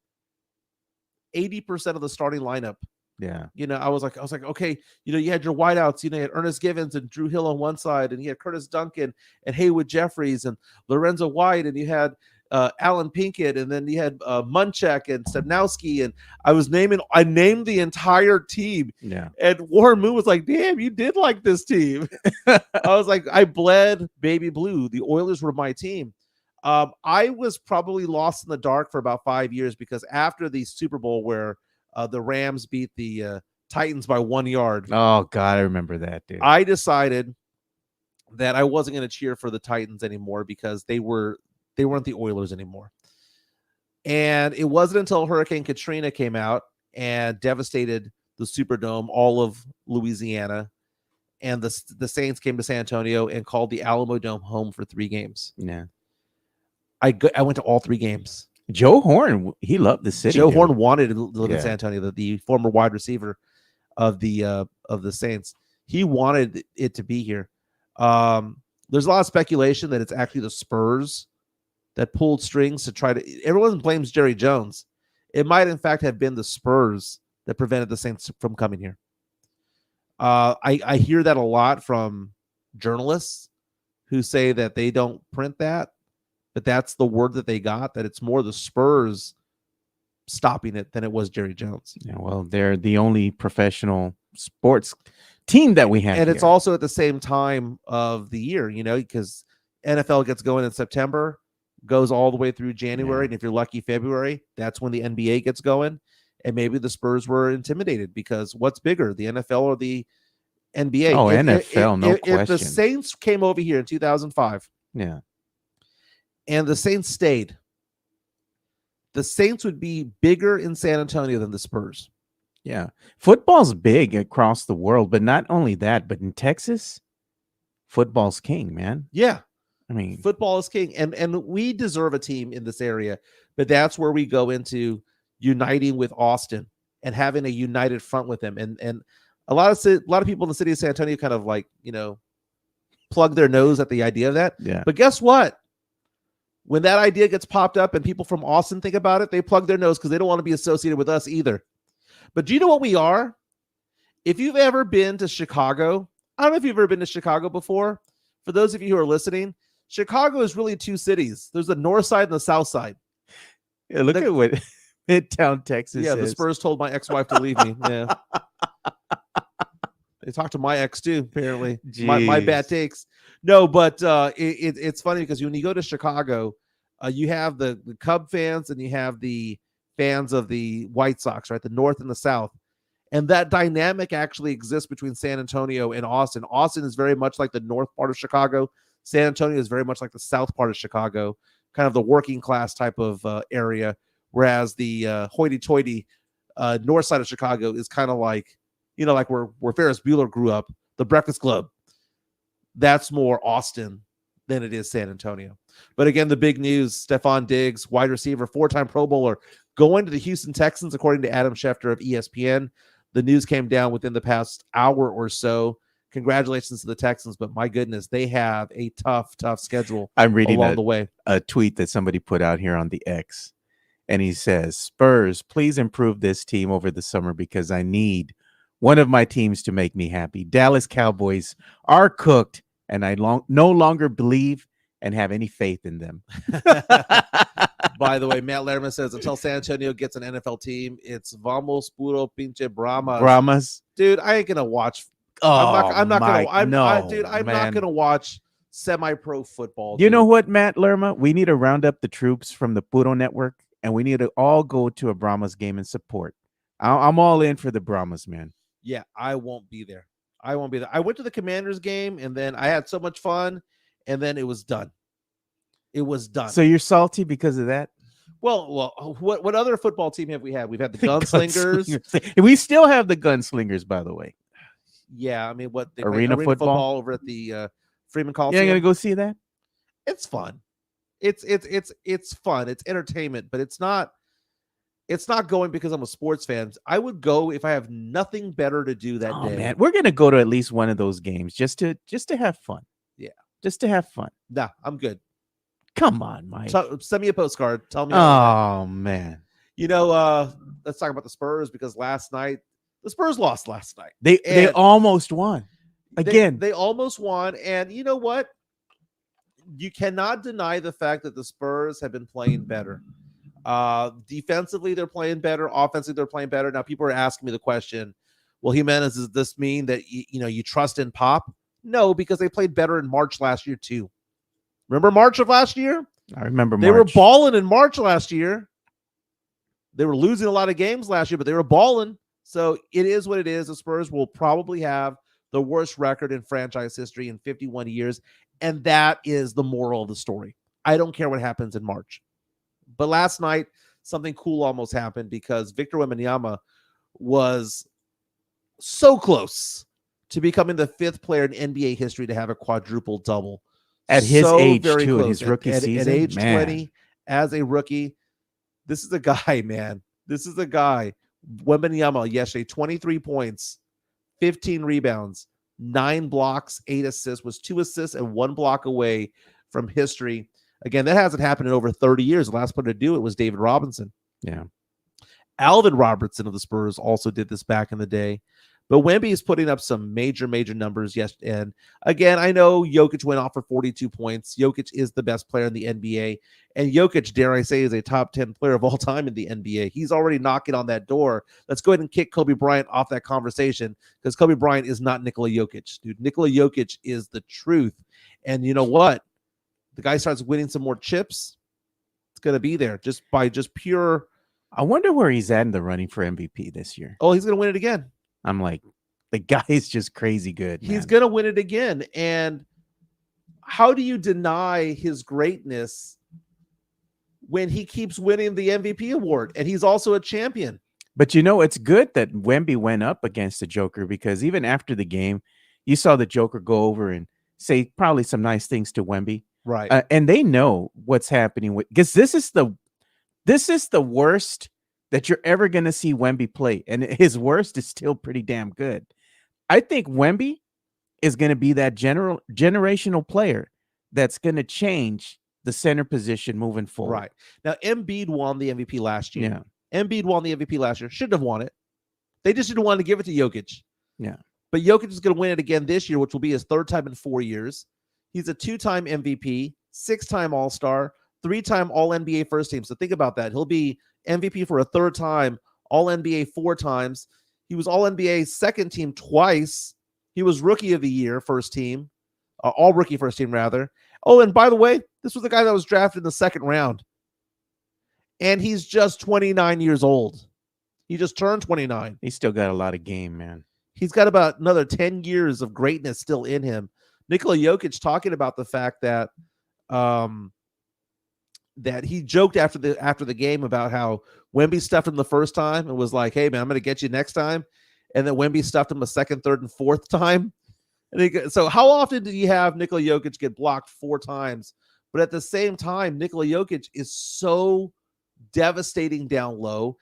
[SPEAKER 2] 80% of the starting lineup.
[SPEAKER 1] Yeah.
[SPEAKER 2] I was like, okay, you had your wideouts, you had Ernest Givens and Drew Hill on one side, and you had Curtis Duncan and Haywood Jeffries and Lorenzo White, and you had Alan Pinkett, and then you had Munchak and Stepnowski, and I named the entire team.
[SPEAKER 1] Yeah.
[SPEAKER 2] And Warren Moon was like, damn, you did like this team. I was like, I bled baby blue. The Oilers were my team. I was probably lost in the dark for about 5 years, because after the Super Bowl where the Rams beat the Titans by 1 yard.
[SPEAKER 1] Oh God, I remember that, dude.
[SPEAKER 2] I decided that I wasn't going to cheer for the Titans anymore, because they weren't the Oilers anymore. And it wasn't until Hurricane Katrina came out and devastated the Superdome, all of Louisiana, and the Saints came to San Antonio and called the Alamo Dome home for 3 games.
[SPEAKER 1] Yeah.
[SPEAKER 2] I went to all 3 games.
[SPEAKER 1] Joe Horn, he loved the city.
[SPEAKER 2] Joe Horn wanted to live in San Antonio, the former wide receiver of the Saints. He wanted it to be here. There's a lot of speculation that it's actually the Spurs that pulled strings to try to. Everyone blames Jerry Jones. It might, in fact, have been the Spurs that prevented the Saints from coming here. I hear that a lot from journalists who say that they don't print that, but that's the word that they got, that it's more the Spurs stopping it than it was Jerry Jones.
[SPEAKER 1] Yeah, well, they're the only professional sports team that we have.
[SPEAKER 2] And it's also at the same time of the year, because NFL gets going in September, goes all the way through January. And if you're lucky, February, that's when the NBA gets going. And maybe the Spurs were intimidated because what's bigger, the NFL or the NBA?
[SPEAKER 1] Oh, NFL, no question.
[SPEAKER 2] If the Saints came over here in 2005, and the Saints stayed, the Saints would be bigger in San Antonio than the Spurs.
[SPEAKER 1] Yeah. Football's big across the world, but not only that, but in Texas, football's king, man.
[SPEAKER 2] Yeah.
[SPEAKER 1] I mean,
[SPEAKER 2] football is king. And we deserve a team in this area, but that's where we go into uniting with Austin and having a united front with them. And a lot of people in the city of San Antonio kind of plug their nose at the idea of that.
[SPEAKER 1] Yeah.
[SPEAKER 2] But guess what? When that idea gets popped up and people from Austin think about it, they plug their nose because they don't want to be associated with us either. But do you know what we are? If you've ever been to Chicago, I don't know if you've ever been to Chicago before. For those of you who are listening, Chicago is really two cities. There's the north side and the south side.
[SPEAKER 1] Yeah, look at what Midtown Texas is.
[SPEAKER 2] The Spurs told my ex-wife to leave me. Yeah. They talked to my ex too, apparently. My bad takes. No, but it's funny because when you go to Chicago, you have the Cub fans and you have the fans of the White Sox, right? The North and the South. And that dynamic actually exists between San Antonio and Austin. Austin is very much like the north part of Chicago. San Antonio is very much like the south part of Chicago, kind of the working class type of area. Whereas the hoity-toity north side of Chicago is kind of like, like where Ferris Bueller grew up, the Breakfast Club. That's more Austin than it is San Antonio. But again, the big news, Stefon Diggs, wide receiver, 4-time Pro Bowler, going to the Houston Texans, according to Adam Schefter of ESPN. The news came down within the past hour or so. Congratulations to the Texans, but my goodness, they have a tough schedule.
[SPEAKER 1] I'm reading
[SPEAKER 2] along the way
[SPEAKER 1] a tweet that somebody put out here on the X, and he says, "Spurs, please improve this team over the summer because I need one of my teams to make me happy. Dallas Cowboys are cooked, and I no longer believe and have any faith in them."
[SPEAKER 2] By the way, Matt Lerman says, until San Antonio gets an NFL team, it's vamos puro pinche Brahmas.
[SPEAKER 1] Brahmas,
[SPEAKER 2] dude. I ain't gonna watch.
[SPEAKER 1] Oh,
[SPEAKER 2] I'm not
[SPEAKER 1] Mike,
[SPEAKER 2] gonna.
[SPEAKER 1] no,
[SPEAKER 2] I'm not gonna watch semi-pro football.
[SPEAKER 1] You know what, Matt Lerma? We need to round up the troops from the Puro Network, and we need to all go to a Brahmas game and support. I'm all in for the Brahmas, man.
[SPEAKER 2] Yeah, I won't be there. I went to the Commanders game, and then I had so much fun, and then it was done. It was done.
[SPEAKER 1] So you're salty because of that?
[SPEAKER 2] Well, what other football team have we had? We've had the Gunslingers.
[SPEAKER 1] We still have the Gunslingers, by the way.
[SPEAKER 2] Yeah, I mean, what they
[SPEAKER 1] arena football
[SPEAKER 2] over at the Freeman Coliseum.
[SPEAKER 1] Yeah, gonna go see that.
[SPEAKER 2] It's fun. It's fun. It's entertainment, but it's not going because I'm a sports fan. I would go if I have nothing better to do that day.
[SPEAKER 1] Man, we're gonna go to at least one of those games just to have fun.
[SPEAKER 2] Yeah,
[SPEAKER 1] just to have fun.
[SPEAKER 2] Nah, I'm good.
[SPEAKER 1] Come on, Mike.
[SPEAKER 2] Send me a postcard. Tell me.
[SPEAKER 1] Oh man.
[SPEAKER 2] Let's talk about the Spurs because last night the Spurs lost last night.
[SPEAKER 1] They almost won. Again.
[SPEAKER 2] They almost won. And you know what? You cannot deny the fact that the Spurs have been playing better. Defensively, they're playing better. Offensively, they're playing better. Now, people are asking me the question, well, Jimenez, does this mean that you trust in Pop? No, because they played better in March last year, too. Remember March of last year?
[SPEAKER 1] I remember
[SPEAKER 2] They were balling in March last year. They were losing a lot of games last year, but they were balling. So it is what it is. The Spurs will probably have the worst record in franchise history in 51 years. And that is the moral of the story. I don't care what happens in March. But last night, something cool almost happened because Victor Wembanyama was so close to becoming the 5th player in NBA history to have a quadruple-double.
[SPEAKER 1] At his age, too,
[SPEAKER 2] close.
[SPEAKER 1] in his rookie season.
[SPEAKER 2] At age 20, as a rookie, this is a guy, man. This is a guy. Wembanyama yesterday, 23 points, 15 rebounds, 9 blocks, 8 assists, was 2 assists and 1 block away from history. Again, that hasn't happened in over 30 years. The last player to do it was David Robinson.
[SPEAKER 1] Yeah.
[SPEAKER 2] Alvin Robertson of the Spurs also did this back in the day. But Wemby is putting up some major numbers. Yes. And again, I know Jokic went off for 42 points. Jokic is the best player in the NBA. And Jokic, dare I say, is a top 10 player of all time in the NBA. He's already knocking on that door. Let's go ahead and kick Kobe Bryant off that conversation, because Kobe Bryant is not Nikola Jokic. Dude, Nikola Jokic is the truth. And you know what? The guy starts winning some more chips, it's going to be there just by pure.
[SPEAKER 1] I wonder where he's at in the running for MVP this year.
[SPEAKER 2] Oh, he's going to win it again.
[SPEAKER 1] I'm like, the guy is just crazy good.
[SPEAKER 2] He's going to win it again. And how do you deny his greatness when he keeps winning the MVP award? And he's also a champion.
[SPEAKER 1] But it's good that Wemby went up against the Joker, because even after the game, you saw the Joker go over and say probably some nice things to Wemby.
[SPEAKER 2] Right.
[SPEAKER 1] And they know what's happening with, because this is the worst that you're ever going to see Wemby play. And his worst is still pretty damn good. I think Wemby is going to be that generational player that's going to change the center position moving forward.
[SPEAKER 2] Right. Now, Embiid won the MVP last year.
[SPEAKER 1] Yeah.
[SPEAKER 2] Embiid won the MVP last year. Shouldn't have won it. They just didn't want to give it to Jokic.
[SPEAKER 1] Yeah.
[SPEAKER 2] But Jokic is going to win it again this year, which will be his third time in 4 years. He's a 2-time MVP, 6-time All-Star, 3-time All-NBA first team. So think about that. He'll be MVP for a third time, All-NBA 4 times. He was All-NBA second team twice. He was Rookie of the Year first team, All-Rookie first team, rather. Oh, and by the way, this was the guy that was drafted in the second round. And he's just 29 years old. He just turned 29.
[SPEAKER 1] He's still got a lot of game, man.
[SPEAKER 2] He's got about another 10 years of greatness still in him. Nikola Jokic talking about the fact that that he joked after the game about how Wemby stuffed him the first time and was like, "Hey man, I'm going to get you next time," and then Wemby stuffed him a second, third, and fourth time. And so, how often do you have Nikola Jokic get blocked 4 times? But at the same time, Nikola Jokic is so devastating down low.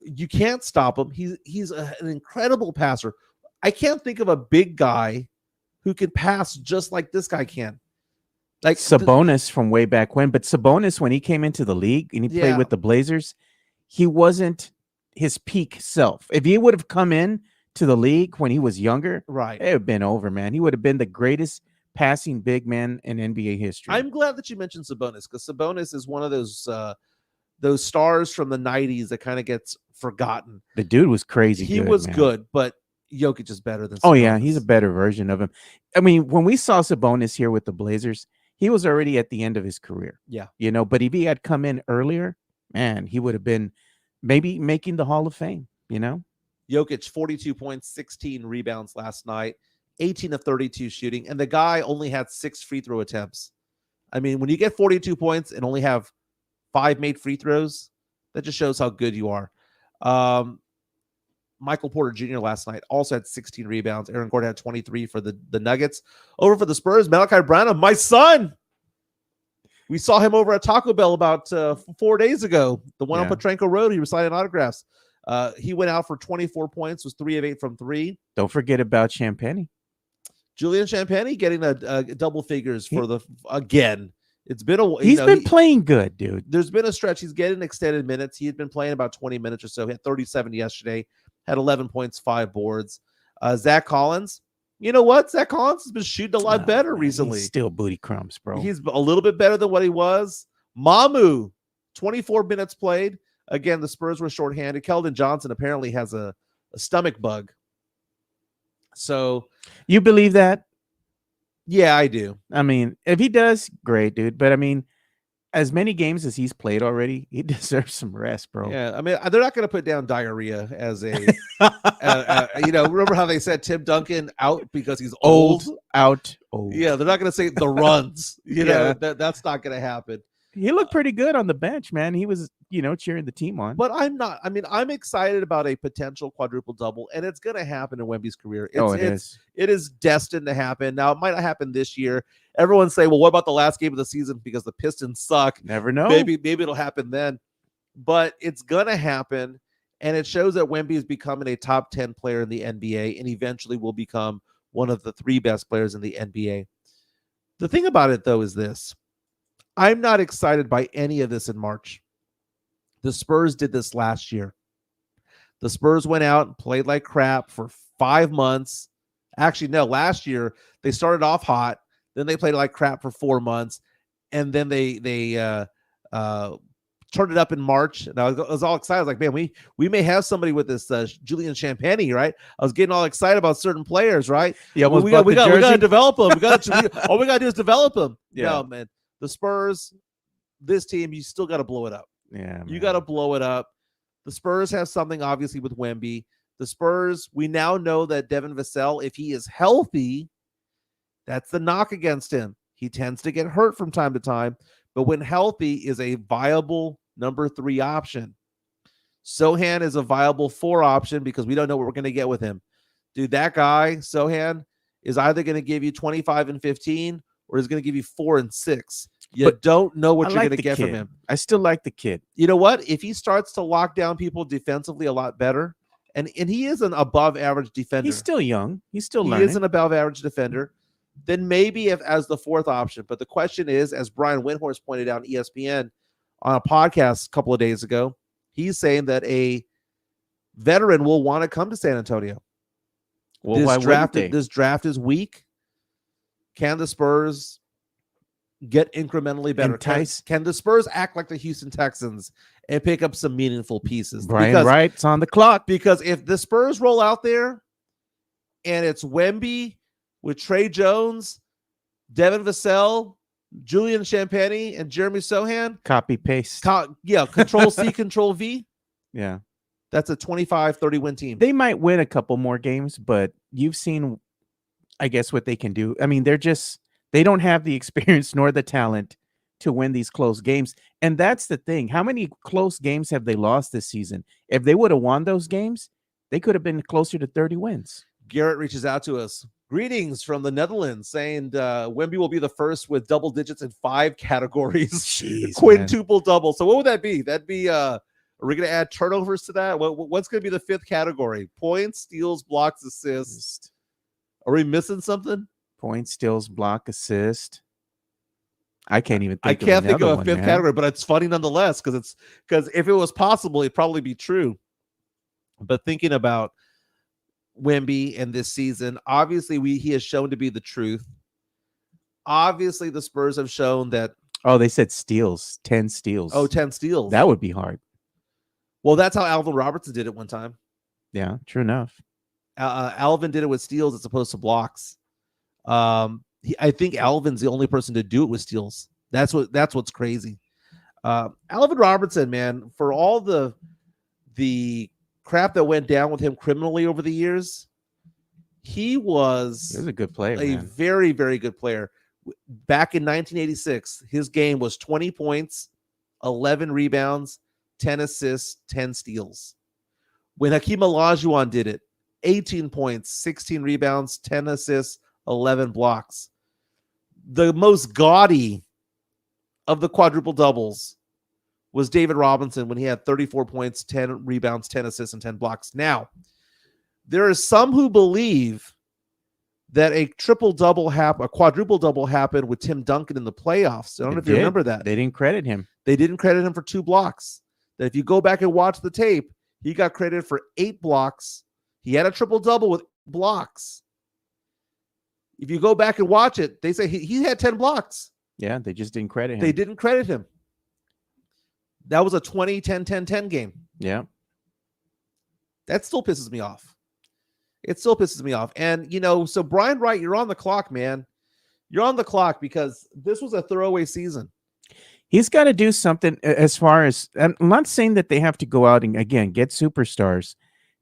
[SPEAKER 2] You can't stop him. He's an incredible passer. I can't think of a big guy who can pass just like this guy can. Like
[SPEAKER 1] Sabonis from way back when, but Sabonis, when he came into the league and he played with the Blazers, he wasn't his peak self. If he would have come in to the league when he was younger,
[SPEAKER 2] right,
[SPEAKER 1] it would have been over, man. He would have been the greatest passing big man in NBA history.
[SPEAKER 2] I'm glad that you mentioned Sabonis, because Sabonis is one of those stars from the 90s that kind of gets forgotten.
[SPEAKER 1] The dude was crazy.
[SPEAKER 2] He was good, but Jokic is better than Sabonis.
[SPEAKER 1] Oh, yeah, he's a better version of him. I mean, when we saw Sabonis here with the Blazers, he was already at the end of his career.
[SPEAKER 2] Yeah.
[SPEAKER 1] But if he had come in earlier, man, he would have been maybe making the Hall of Fame,
[SPEAKER 2] Jokic, 42 points, 16 rebounds last night, 18 of 32 shooting, and the guy only had 6 free throw attempts. I mean, when you get 42 points and only have 5 made free throws, that just shows how good you are. Michael Porter Jr. last night also had 16 rebounds. Aaron Gordon had 23 for the Nuggets. Over for the Spurs, Malachi Branham, my son. We saw him over at Taco Bell about 4 days ago. The one on Petrenko Road. He was signing autographs. He went out for 24 points, was 3 of 8 from 3.
[SPEAKER 1] Don't forget about Champagnie.
[SPEAKER 2] Julian Champagnie getting a double figures for again. It's been
[SPEAKER 1] he's been playing good, dude.
[SPEAKER 2] There's been a stretch. He's getting extended minutes. He had been playing about 20 minutes or so. He had 37 yesterday. Had 11 points, 5 boards. Zach Collins, you know what? Zach Collins has been shooting a lot better recently.
[SPEAKER 1] He's still booty crumbs, bro.
[SPEAKER 2] He's a little bit better than what he was. Mamu, 24 minutes played. Again, the Spurs were shorthanded. Keldon Johnson apparently has a stomach bug. So
[SPEAKER 1] you believe that?
[SPEAKER 2] Yeah, I do.
[SPEAKER 1] I mean, if he does, great, dude. But I mean, as many games as he's played already, he deserves some rest, bro.
[SPEAKER 2] Yeah, I mean, they're not going to put down diarrhea as a, remember how they said Tim Duncan out because he's old?
[SPEAKER 1] Old.
[SPEAKER 2] Yeah, they're not going to say the runs. That's not going to happen.
[SPEAKER 1] He looked pretty good on the bench, man. He was, cheering the team on.
[SPEAKER 2] But I'm not. I mean, I'm excited about a potential quadruple-double, and it's going to happen in Wemby's career. It is destined to happen. Now, it might not happen this year. Everyone say, well, what about the last game of the season because the Pistons suck?
[SPEAKER 1] Never know.
[SPEAKER 2] Maybe it'll happen then. But it's going to happen, and it shows that Wemby is becoming a top 10 player in the NBA and eventually will become one of the 3 best players in the NBA. The thing about it, though, is this. I'm not excited by any of this in March. The Spurs did this last year. The Spurs went out and played like crap for 5 months. Actually, no, last year they started off hot, then they played like crap for 4 months, and then they turned it up in March. And I was all excited. I was like, man, we may have somebody with this Julian Champagny, right? I was getting all excited about certain players, right?
[SPEAKER 1] Yeah,
[SPEAKER 2] we got to develop them. All we got to do is develop them. Yeah. No, man. The Spurs, this team, you still got to blow it up.
[SPEAKER 1] Yeah,
[SPEAKER 2] you got to blow it up. The Spurs have something obviously with Wemby. The Spurs, we now know that Devin Vassell, if he is healthy, that's the knock against him. He tends to get hurt from time to time, but when healthy is a viable number 3 option. Sohan is a viable 4 option because we don't know what we're going to get with him. Dude, that guy, Sohan, is either going to give you 25 and 15 or is going to give you 4 and 6. You don't know what you're going to get from him.
[SPEAKER 1] I still like the kid.
[SPEAKER 2] You know what? If he starts to lock down people defensively a lot better, and he is an above average defender.
[SPEAKER 1] He's still young. He's still learning.
[SPEAKER 2] He is an above average defender. Then maybe if as the 4th option. But the question is, as Brian Windhorst pointed out on ESPN on a podcast a couple of days ago, he's saying that a veteran will want to come to San Antonio.
[SPEAKER 1] Well,
[SPEAKER 2] this draft is weak. Can the Spurs get incrementally better? Can the Spurs act like the Houston Texans and pick up some meaningful pieces?
[SPEAKER 1] Brian Wright's on the clock.
[SPEAKER 2] Because if the Spurs roll out there and it's Wemby with Trey Jones, Devin Vassell, Julian Champagny, and Jeremy Sohan.
[SPEAKER 1] Copy, paste.
[SPEAKER 2] Control C, Control V.
[SPEAKER 1] Yeah.
[SPEAKER 2] That's a 25-30 win team.
[SPEAKER 1] They might win a couple more games, but you've seen, I guess, what they can do. I mean, they don't have the experience nor the talent to win these close games. And that's the thing. How many close games have they lost this season? If they would have won those games, they could have been closer to 30 wins.
[SPEAKER 2] Garrett reaches out to us. Greetings from the Netherlands, saying Wemby will be the first with double digits in 5 categories.
[SPEAKER 1] Jeez,
[SPEAKER 2] quintuple-double. So what would that be? That'd be, are we going to add turnovers to that? What's going to be the 5th category? Points, steals, blocks, assists. Are we missing something?
[SPEAKER 1] Points, steals, block, assist. I can't even think
[SPEAKER 2] of a 5th category, but it's funny nonetheless because if it was possible, it'd probably be true. But thinking about Wemby and this season, obviously he has shown to be the truth. Obviously, the Spurs have shown that.
[SPEAKER 1] Oh, they said steals, 10 steals.
[SPEAKER 2] Oh, 10 steals.
[SPEAKER 1] That would be hard.
[SPEAKER 2] Well, that's how Alvin Robertson did it one time.
[SPEAKER 1] Yeah, true enough.
[SPEAKER 2] Alvin did it with steals as opposed to blocks. I think Alvin's the only person to do it with steals. That's what's crazy. Alvin Robertson, man, for all the crap that went down with him criminally over the years, he was
[SPEAKER 1] a good player,
[SPEAKER 2] a very, very good player. Back in 1986, his game was 20 points, 11 rebounds, 10 assists, 10 steals. When Hakeem Olajuwon did it, 18 points, 16 rebounds, 10 assists, 11 blocks. The most gaudy of the quadruple doubles was David Robinson when he had 34 points, 10 rebounds, 10 assists, and 10 blocks. Now, there are some who believe that a triple-double a quadruple-double happened with Tim Duncan in the playoffs. I don't know if you remember that.
[SPEAKER 1] They didn't credit him.
[SPEAKER 2] They didn't credit him for 2 blocks. That if you go back and watch the tape, he got credited for 8 blocks. He had a triple-double with blocks. If you go back and watch it, they say he had 10 blocks.
[SPEAKER 1] Yeah, they just didn't credit him.
[SPEAKER 2] They didn't credit him. That was a 20-10-10-10 game.
[SPEAKER 1] Yeah.
[SPEAKER 2] That still pisses me off. It still pisses me off. And, so Brian Wright, you're on the clock, man. You're on the clock because this was a throwaway season.
[SPEAKER 1] He's got to do something as far as, I'm not saying that they have to go out and, again, get superstars.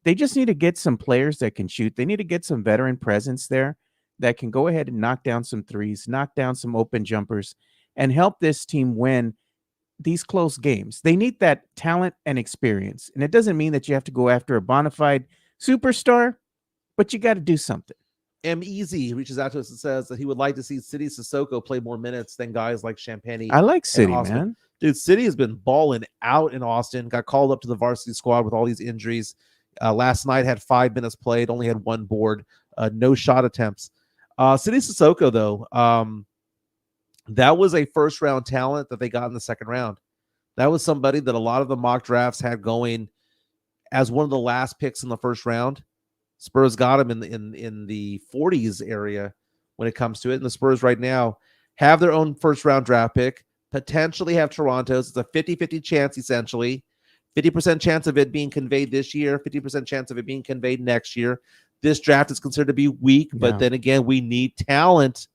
[SPEAKER 1] They just need to get some players that can shoot. They need to get some veteran presence there that can go ahead and knock down some threes, knock down some open jumpers, and help this team win these close games. They need that talent and experience. And it doesn't mean that you have to go after a bona fide superstar, but you got to do something.
[SPEAKER 2] M. Easy reaches out to us and says that he would like to see City Sissoko play more minutes than guys like Champagny.
[SPEAKER 1] I like City, man.
[SPEAKER 2] Dude, City has been balling out in Austin. Got called up to the varsity squad with all these injuries. Last night had 5 minutes played, only had 1 board, no shot attempts. City Sissoko, though, that was a first-round talent that they got in the second round. That was somebody that a lot of the mock drafts had going as one of the last picks in the first round. Spurs got him in the 40s area when it comes to it. And the Spurs right now have their own first round draft pick, potentially have Toronto's. It's a 50-50 chance, essentially. 50% chance of it being conveyed this year, 50% chance of it being conveyed next year. This draft is considered to be weak, but then again, we need talent.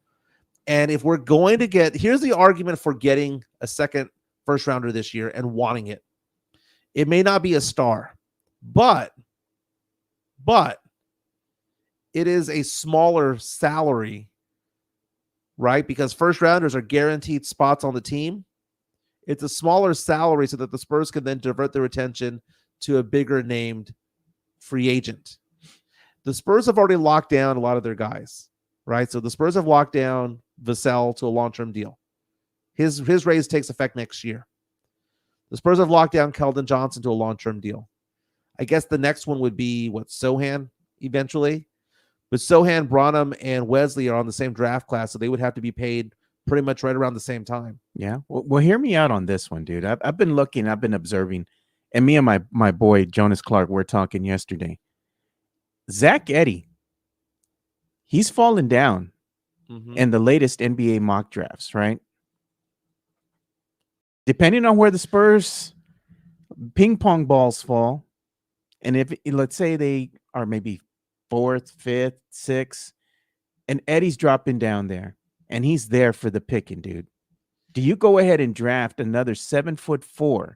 [SPEAKER 2] And if we're going to here's the argument for getting a second first rounder this year and wanting it. It may not be a star, but it is a smaller salary, right? Because first rounders are guaranteed spots on the team. It's a smaller salary so that the Spurs can then divert their attention to a bigger named free agent. The Spurs have already locked down a lot of their guys, right? So the Spurs have locked down Vassell to a long-term deal. His raise takes effect next year. The Spurs have locked down Keldon Johnson to a long-term deal. I guess the next one would be Sohan eventually. But Sohan, Branham, and Wesley are on the same draft class, so they would have to be paid pretty much right around the same time.
[SPEAKER 1] Yeah. Well, hear me out on this one, dude. I've been looking, I've been observing, and me and my boy Jonas Clark were talking yesterday. Zach Edey, he's fallen down in the latest NBA mock drafts, right? Depending on where the Spurs ping pong balls fall, and if let's say they are maybe 4th, 5th, 6th, and Eddie's dropping down there, and he's there for the picking, dude. Do you go ahead and draft another 7'4"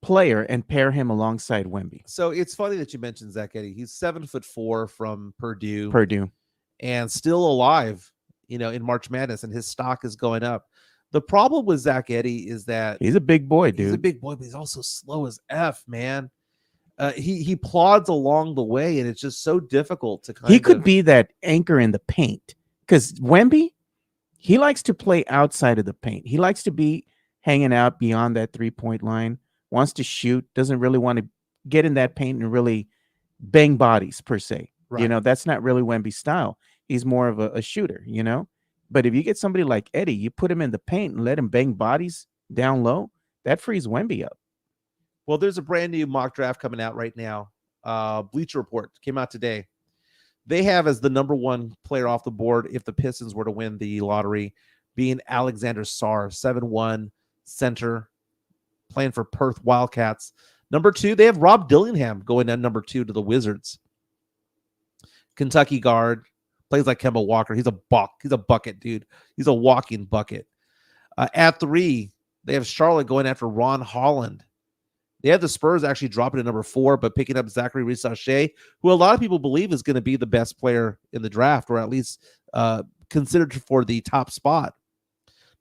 [SPEAKER 1] player and pair him alongside Wemby?
[SPEAKER 2] So it's funny that you mentioned Zach Edey. He's 7'4" from Purdue, and still alive, in March Madness, and his stock is going up. The problem with Zach Edey is that
[SPEAKER 1] he's a big boy, dude.
[SPEAKER 2] He's a big boy, but he's also slow as F, man. He plods along the way, and it's just so difficult to
[SPEAKER 1] He could be that anchor in the paint, because Wemby, he likes to play outside of the paint. He likes to be hanging out beyond that 3-point line, wants to shoot, doesn't really want to get in that paint and really bang bodies per se. Right. That's not really Wemby's style. He's more of a shooter, But if you get somebody like Eddie, you put him in the paint and let him bang bodies down low, that frees Wemby up.
[SPEAKER 2] Well, there's a brand new mock draft coming out right now. Bleacher Report came out today. They have as the number one player off the board, if the Pistons were to win the lottery, being Alexander Sarr, 7'1", center, playing for Perth Wildcats. Number 2, they have Rob Dillingham going at number 2 to the Wizards. Kentucky guard, plays like Kemba Walker. He's a bucket, dude. He's a walking bucket. At 3, they have Charlotte going after Ron Holland. They have the Spurs actually dropping to number 4, but picking up Zachary Risache, who a lot of people believe is going to be the best player in the draft, or at least considered for the top spot.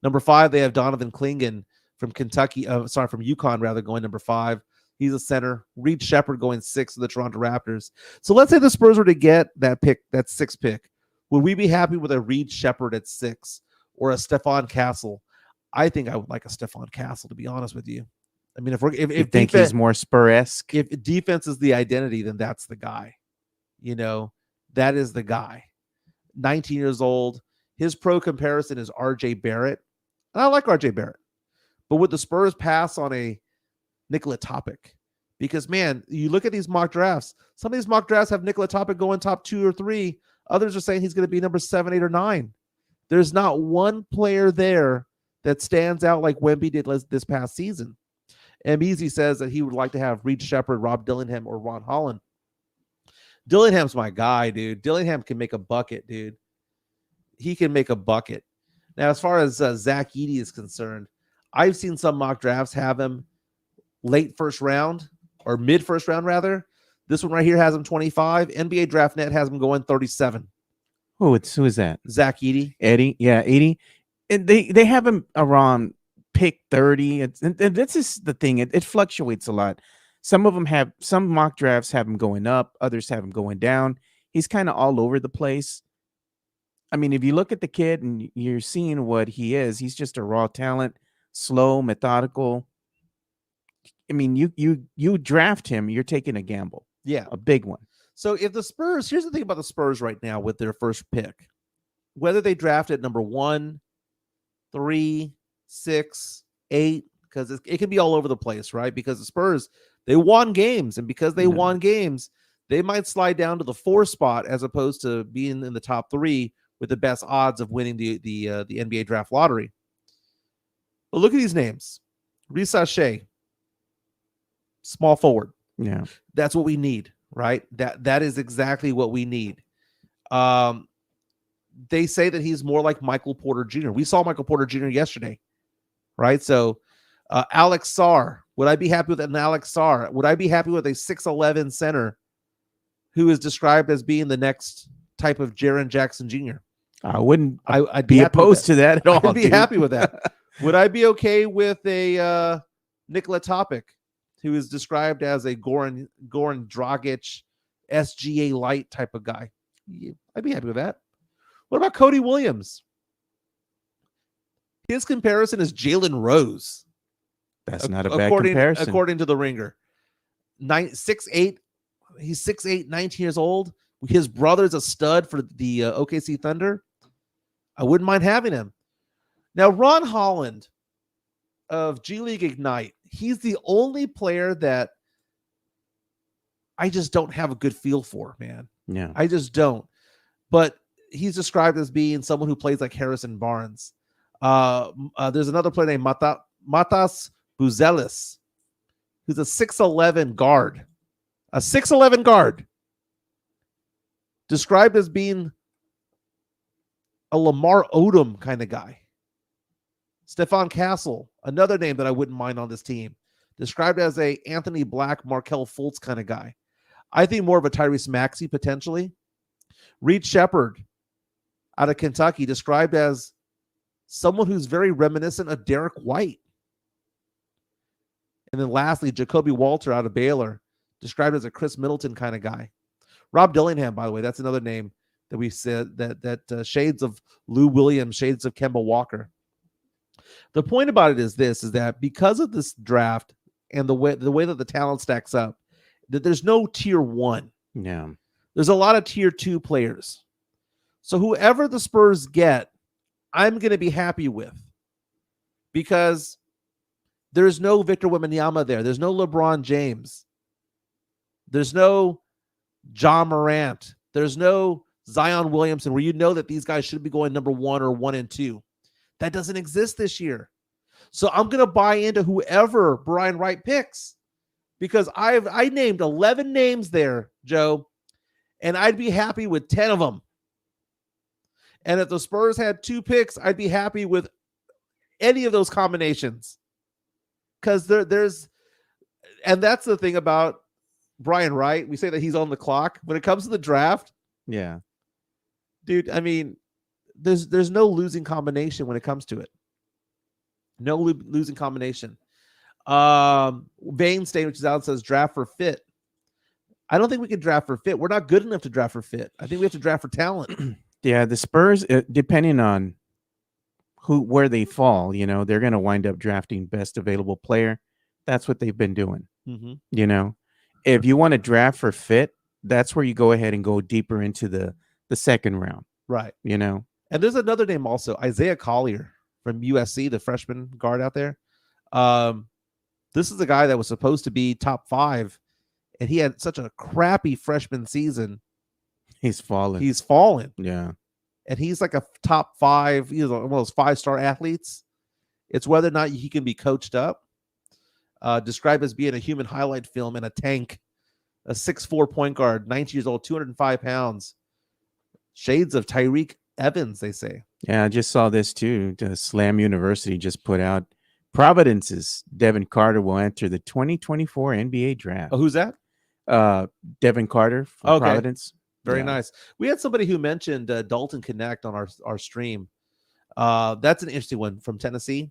[SPEAKER 2] Number 5, they have Donovan Clingan from from UConn, rather, going number 5. He's a center. Reed Shepherd going 6 to the Toronto Raptors. So let's say the Spurs were to get that pick, that 6th pick. Would we be happy with a Reed Shepherd at 6 or a Stephon Castle? I think I would like a Stephon Castle, to be honest with you. I mean, if
[SPEAKER 1] you think he's more Spur-esque,
[SPEAKER 2] if defense is the identity, then that's the guy. That is the guy. 19 years old. His pro comparison is RJ Barrett. And I like RJ Barrett. But would the Spurs pass on a Nikola Topic? Because, man, you look at these mock drafts. Some of these mock drafts have Nikola Topic going top 2 or 3. Others are saying he's going to be number 7, 8, or 9. There's not one player there that stands out like Wemby did this past season. Easy says that he would like to have Reed Shepherd, Rob Dillingham, or Ron Holland. Dillingham's my guy, dude. Dillingham can make a bucket, dude. He can make a bucket. Now, as far as Zach Edey is concerned, I've seen some mock drafts have him late first round, or mid first round, rather. This one right here has him 25. NBA Draft Net has him going 37.
[SPEAKER 1] Who is that?
[SPEAKER 2] Zach Edey.
[SPEAKER 1] Yeah, Edey. And they have him around pick 30. And this is the thing. It fluctuates a lot. Some mock drafts have him going up. Others have him going down. He's kind of all over the place. I mean, if you look at the kid and you're seeing what he is, he's just a raw talent, slow, methodical. I mean, you draft him, you're taking a gamble.
[SPEAKER 2] Yeah.
[SPEAKER 1] A big one.
[SPEAKER 2] So if the Spurs, here's the thing about the Spurs right now with their first pick, whether they draft at number 1, 3, 6, 8, because it can be all over the place, right? Because the Spurs, They won games, and because they
[SPEAKER 1] No.
[SPEAKER 2] won games, they might slide down to the 4 spot as opposed to being in the top 3 with the best odds of winning the NBA draft lottery. But look at these names. Risa Shea, small forward.
[SPEAKER 1] Yeah.
[SPEAKER 2] That's what we need, right? That is exactly what we need. They say that he's more like Michael Porter Jr. We saw Michael Porter Jr. yesterday, right? So Alex Sarr, would I be happy with an Alex Sarr? Would I be happy with a 6'11" center who is described as being the next type of Jaren Jackson Jr.?
[SPEAKER 1] I wouldn't
[SPEAKER 2] I'd
[SPEAKER 1] be
[SPEAKER 2] happy with
[SPEAKER 1] opposed
[SPEAKER 2] that.
[SPEAKER 1] to that at all.
[SPEAKER 2] I'd be
[SPEAKER 1] dude.
[SPEAKER 2] happy with that. Would I be okay with a Nikola Topic, who is described as a Goran Dragic, SGA light type of guy? Yeah, I'd be happy with that. What about Cody Williams? His comparison is Jalen Rose.
[SPEAKER 1] That's not a bad comparison.
[SPEAKER 2] According to the Ringer. 6'8". He's 6'8", 19 years old. His brother's a stud for the OKC Thunder. I wouldn't mind having him. Now, Ron Holland of G League Ignite, he's the only player that I just don't have a good feel for, man.
[SPEAKER 1] Yeah.
[SPEAKER 2] I just don't. But he's described as being someone who plays like Harrison Barnes. There's another player named Matas Buzelis, who's a 6'11" guard. A 6'11" guard. Described as being a Lamar Odom kind of guy. Stefan Castle, another name that I wouldn't mind on this team. Described as a Anthony Black, Markelle Fultz kind of guy. I think more of a Tyrese Maxey potentially. Reed Shepard out of Kentucky, described as someone who's very reminiscent of Derek White. And then lastly, Jacoby Walter out of Baylor, described as a Chris Middleton kind of guy. Rob Dillingham, by the way, that's another name that we said that shades of Lou Williams, shades of Kemba Walker. The point about it is that because of this draft and the way that the talent stacks up, that there's no tier 1.
[SPEAKER 1] Yeah.
[SPEAKER 2] There's a lot of tier 2 players. So whoever the Spurs get, I'm going to be happy with, because there's no Victor Wembanyama there. There's no LeBron James. There's no John Morant. There's no Zion Williamson, where you know that these guys should be going number 1 or 1 and 2. That doesn't exist this year. So I'm going to buy into whoever Brian Wright picks, because I named 11 names there, Joe, and I'd be happy with 10 of them. And if the Spurs had 2 picks, I'd be happy with any of those combinations. Because there's, and that's the thing about Brian Wright. We say that he's on the clock. When it comes to the draft,
[SPEAKER 1] yeah,
[SPEAKER 2] dude, I mean, there's no losing combination when it comes to it. No losing combination. Vane State, which is out, says draft for fit. I don't think we can draft for fit. We're not good enough to draft for fit. I think we have to draft for talent.
[SPEAKER 1] Yeah, the Spurs, depending on where they fall, they're going to wind up drafting best available player. That's what they've been doing.
[SPEAKER 2] Mm-hmm.
[SPEAKER 1] If you want to draft for fit, that's where you go ahead and go deeper into the second round.
[SPEAKER 2] Right.
[SPEAKER 1] And
[SPEAKER 2] there's another name also, Isaiah Collier from USC, the freshman guard out there. This is a guy that was supposed to be top 5, and he had such a crappy freshman season.
[SPEAKER 1] He's fallen.
[SPEAKER 2] Yeah. And he's like a top 5, he's one of those 5-star athletes. It's whether or not he can be coached up. Described as being a human highlight film in a tank. A 6'4" point guard, 19 years old, 205 pounds. Shades of Tyreek Evans, they say.
[SPEAKER 1] Yeah, I just saw this too. Slam University just put out Providence's Devin Carter will enter the 2024 NBA draft.
[SPEAKER 2] Oh, who's that?
[SPEAKER 1] Devin Carter from Providence.
[SPEAKER 2] Very nice. We had somebody who mentioned Dalton Connect on our stream. That's an interesting one from Tennessee.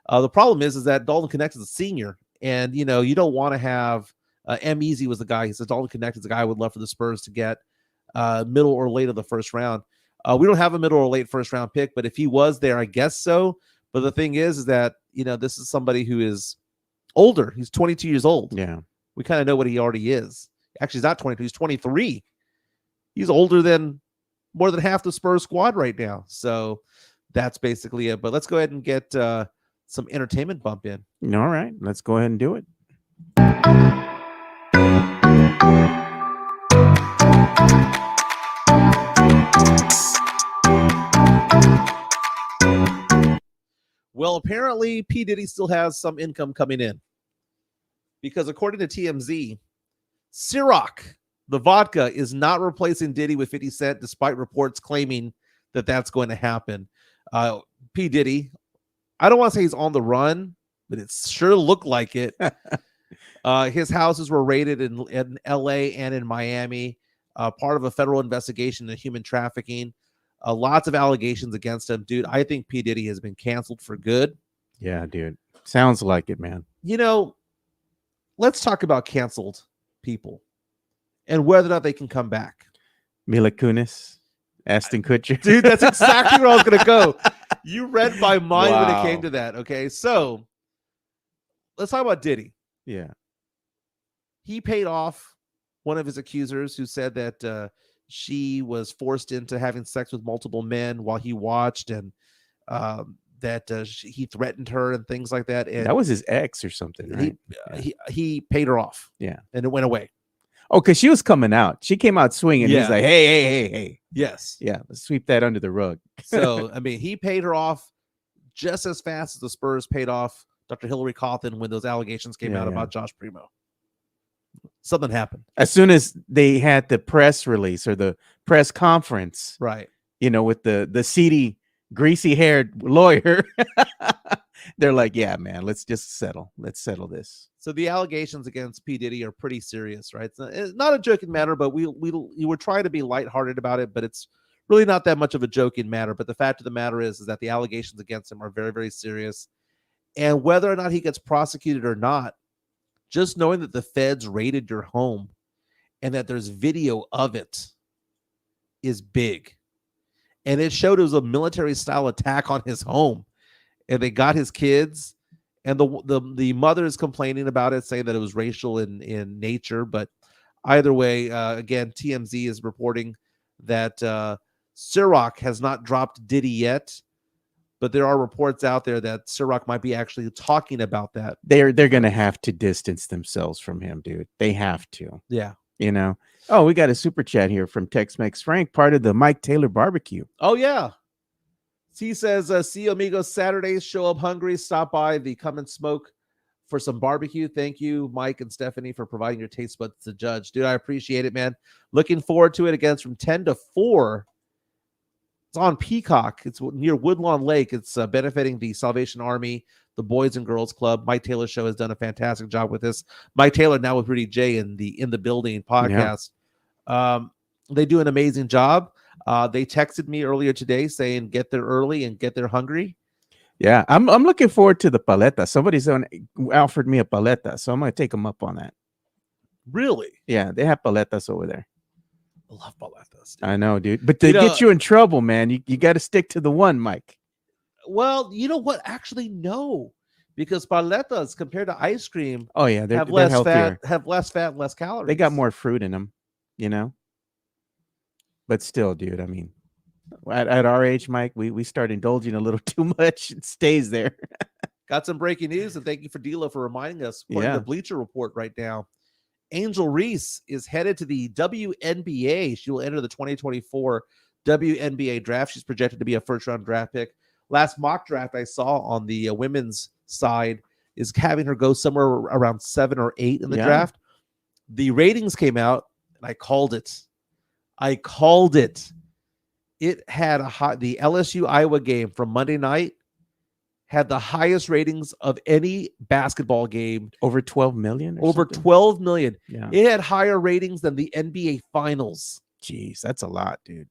[SPEAKER 2] The problem is that Dalton Connect is a senior, and you don't want to have M. Easy was the guy. He says Dalton Connect is the guy I would love for the Spurs to get middle or late of the first round. We don't have a middle or late first round pick, but if he was there, I guess so. But the thing is that this is somebody who is older. He's 22 years old.
[SPEAKER 1] Yeah,
[SPEAKER 2] we kind of know what he already is. Actually, he's not 22. He's 23. He's older than more than half the Spurs squad right now. So that's basically it. But let's go ahead and get some entertainment bump in.
[SPEAKER 1] All right, let's go ahead and do it.
[SPEAKER 2] Well, apparently P. Diddy still has some income coming in because according to TMZ, Ciroc, the vodka, is not replacing Diddy with 50 Cent, despite reports claiming that that's going to happen. P. Diddy, I don't want to say he's on the run, but it sure looked like it. His houses were raided in LA and in Miami, part of a federal investigation into human trafficking. Lots of allegations against him. Dude, I think P. Diddy has been canceled for good.
[SPEAKER 1] Yeah, dude. Sounds like it, man.
[SPEAKER 2] You know, let's talk about canceled people and whether or not they can come back.
[SPEAKER 1] Mila Kunis, Ashton Kutcher.
[SPEAKER 2] Dude, that's exactly where I was going to go. You read my mind when it came to that. Okay, so let's talk about Diddy.
[SPEAKER 1] Yeah.
[SPEAKER 2] He paid off one of his accusers who said that she was forced into having sex with multiple men while he watched, and that he threatened her and things like that. And
[SPEAKER 1] that was his ex or something, right?
[SPEAKER 2] He paid her off.
[SPEAKER 1] Yeah.
[SPEAKER 2] And it went away.
[SPEAKER 1] Oh, because she was coming out. She came out swinging.
[SPEAKER 2] Yeah.
[SPEAKER 1] He's like, hey.
[SPEAKER 2] Yes.
[SPEAKER 1] Yeah, let's sweep that under the rug.
[SPEAKER 2] So, I mean, he paid her off just as fast as the Spurs paid off Dr. Hillary Cawthon when those allegations came out about Josh Primo. Something happened.
[SPEAKER 1] As soon as they had the press release or the press conference,
[SPEAKER 2] right?
[SPEAKER 1] You know, with the seedy, greasy-haired lawyer, they're like, yeah, man, let's just settle. Let's settle this.
[SPEAKER 2] So the allegations against P. Diddy are pretty serious, right? It's not a joking matter, but we were trying to be lighthearted about it, but it's really not that much of a joking matter. But the fact of the matter is that the allegations against him are very, very serious. And whether or not he gets prosecuted or not, just knowing that the feds raided your home and that there's video of it is big. And it showed it was a military-style attack on his home. And they got his kids. And the mother is complaining about it, saying that it was racial in nature. But either way, again, TMZ is reporting that Ciroc has not dropped Diddy yet. But there are reports out there that Ciroc might be actually talking about that.
[SPEAKER 1] They're going to have to distance themselves from him, dude. They have to.
[SPEAKER 2] Yeah.
[SPEAKER 1] You know. Oh, we got a super chat here from Tex-Mex Frank, part of the Mike Taylor barbecue.
[SPEAKER 2] Oh, yeah. He says, see you amigos Saturdays. Show up hungry. Stop by the Come and Smoke for some barbecue. Thank you, Mike and Stephanie, for providing your taste buds to judge. Dude, I appreciate it, man. Looking forward to it. Again, it's from 10 to 4. It's on Peacock. It's near Woodlawn Lake. It's benefiting the Salvation Army, the Boys and Girls Club. Mike Taylor Show has done a fantastic job with this. Mike Taylor now with Rudy J in the Building podcast. Yeah. They do an amazing job. They texted me earlier today saying get there early and get there hungry.
[SPEAKER 1] Yeah, I'm looking forward to the paleta. Somebody's offered me a paleta, so I'm gonna take them up on that.
[SPEAKER 2] Really?
[SPEAKER 1] Yeah, they have paletas over there.
[SPEAKER 2] I love paletas.
[SPEAKER 1] I know, dude. But they get you in trouble, man. You got to stick to the one, Mike.
[SPEAKER 2] Well, you know what? Actually, no. Because paletas compared to ice cream,
[SPEAKER 1] oh yeah,
[SPEAKER 2] they're less healthier. Have less fat, and less calories.
[SPEAKER 1] They got more fruit in them, you know. But still, dude, I mean, at our age, Mike, we start indulging a little too much. It stays there.
[SPEAKER 2] Got some breaking news, and thank you for D'Lo for reminding us. According to Bleacher Report right now, Angel Reese is headed to the WNBA. She will enter the 2024 WNBA draft. She's projected to be a first-round draft pick. Last mock draft I saw on the women's side is having her go somewhere around 7 or 8 in the draft. The ratings came out, and I called it. It had the LSU Iowa game from Monday night had the highest ratings of any basketball game.
[SPEAKER 1] Over 12 million?
[SPEAKER 2] Over 12 million.
[SPEAKER 1] Yeah.
[SPEAKER 2] It had higher ratings than the NBA Finals.
[SPEAKER 1] Jeez, that's a lot, dude.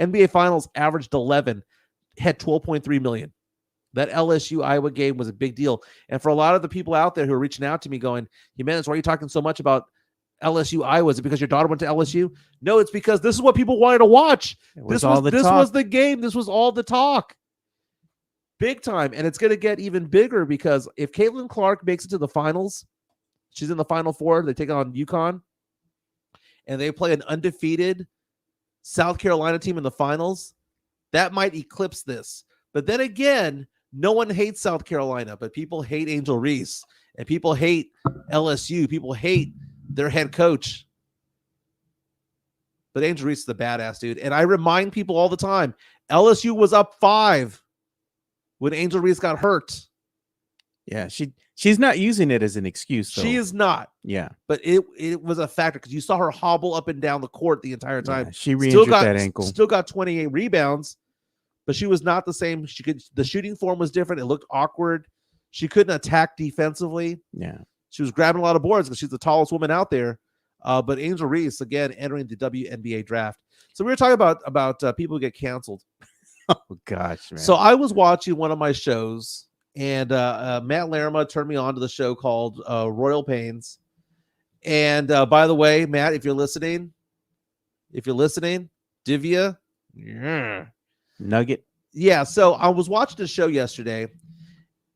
[SPEAKER 2] NBA Finals averaged 11, had 12.3 million. That LSU Iowa game was a big deal. And for a lot of the people out there who are reaching out to me going, Jimenez, why are you talking so much about LSU Iowa? Is it because your daughter went to LSU? No, it's because this is what people wanted to watch. This was the game. This was all the talk. Big time. And it's going to get even bigger because if Caitlin Clark makes it to the finals, she's in the Final Four. They take on UConn, and they play an undefeated South Carolina team in the finals. That might eclipse this. But then again, no one hates South Carolina, but people hate Angel Reese, and people hate LSU. People hate their head coach. But Angel Reese is the badass, dude. And I remind people all the time, LSU was up 5 when Angel Reese got hurt.
[SPEAKER 1] Yeah, she's not using it as an excuse, though.
[SPEAKER 2] She is not.
[SPEAKER 1] Yeah.
[SPEAKER 2] But it was a factor because you saw her hobble up and down the court the entire time.
[SPEAKER 1] Yeah, she re-injured that ankle.
[SPEAKER 2] Still got 28 rebounds, but she was not the same. The shooting form was different. It looked awkward. She couldn't attack defensively.
[SPEAKER 1] Yeah.
[SPEAKER 2] She was grabbing a lot of boards because she's the tallest woman out there. But Angel Reese, again, entering the WNBA draft. So we were talking about people who get canceled.
[SPEAKER 1] Oh, gosh, man.
[SPEAKER 2] So I was watching one of my shows, and Matt Larama turned me on to the show called Royal Pains. And by the way, Matt, if you're listening, Divya, yeah.
[SPEAKER 1] Nugget.
[SPEAKER 2] Yeah, so I was watching the show yesterday,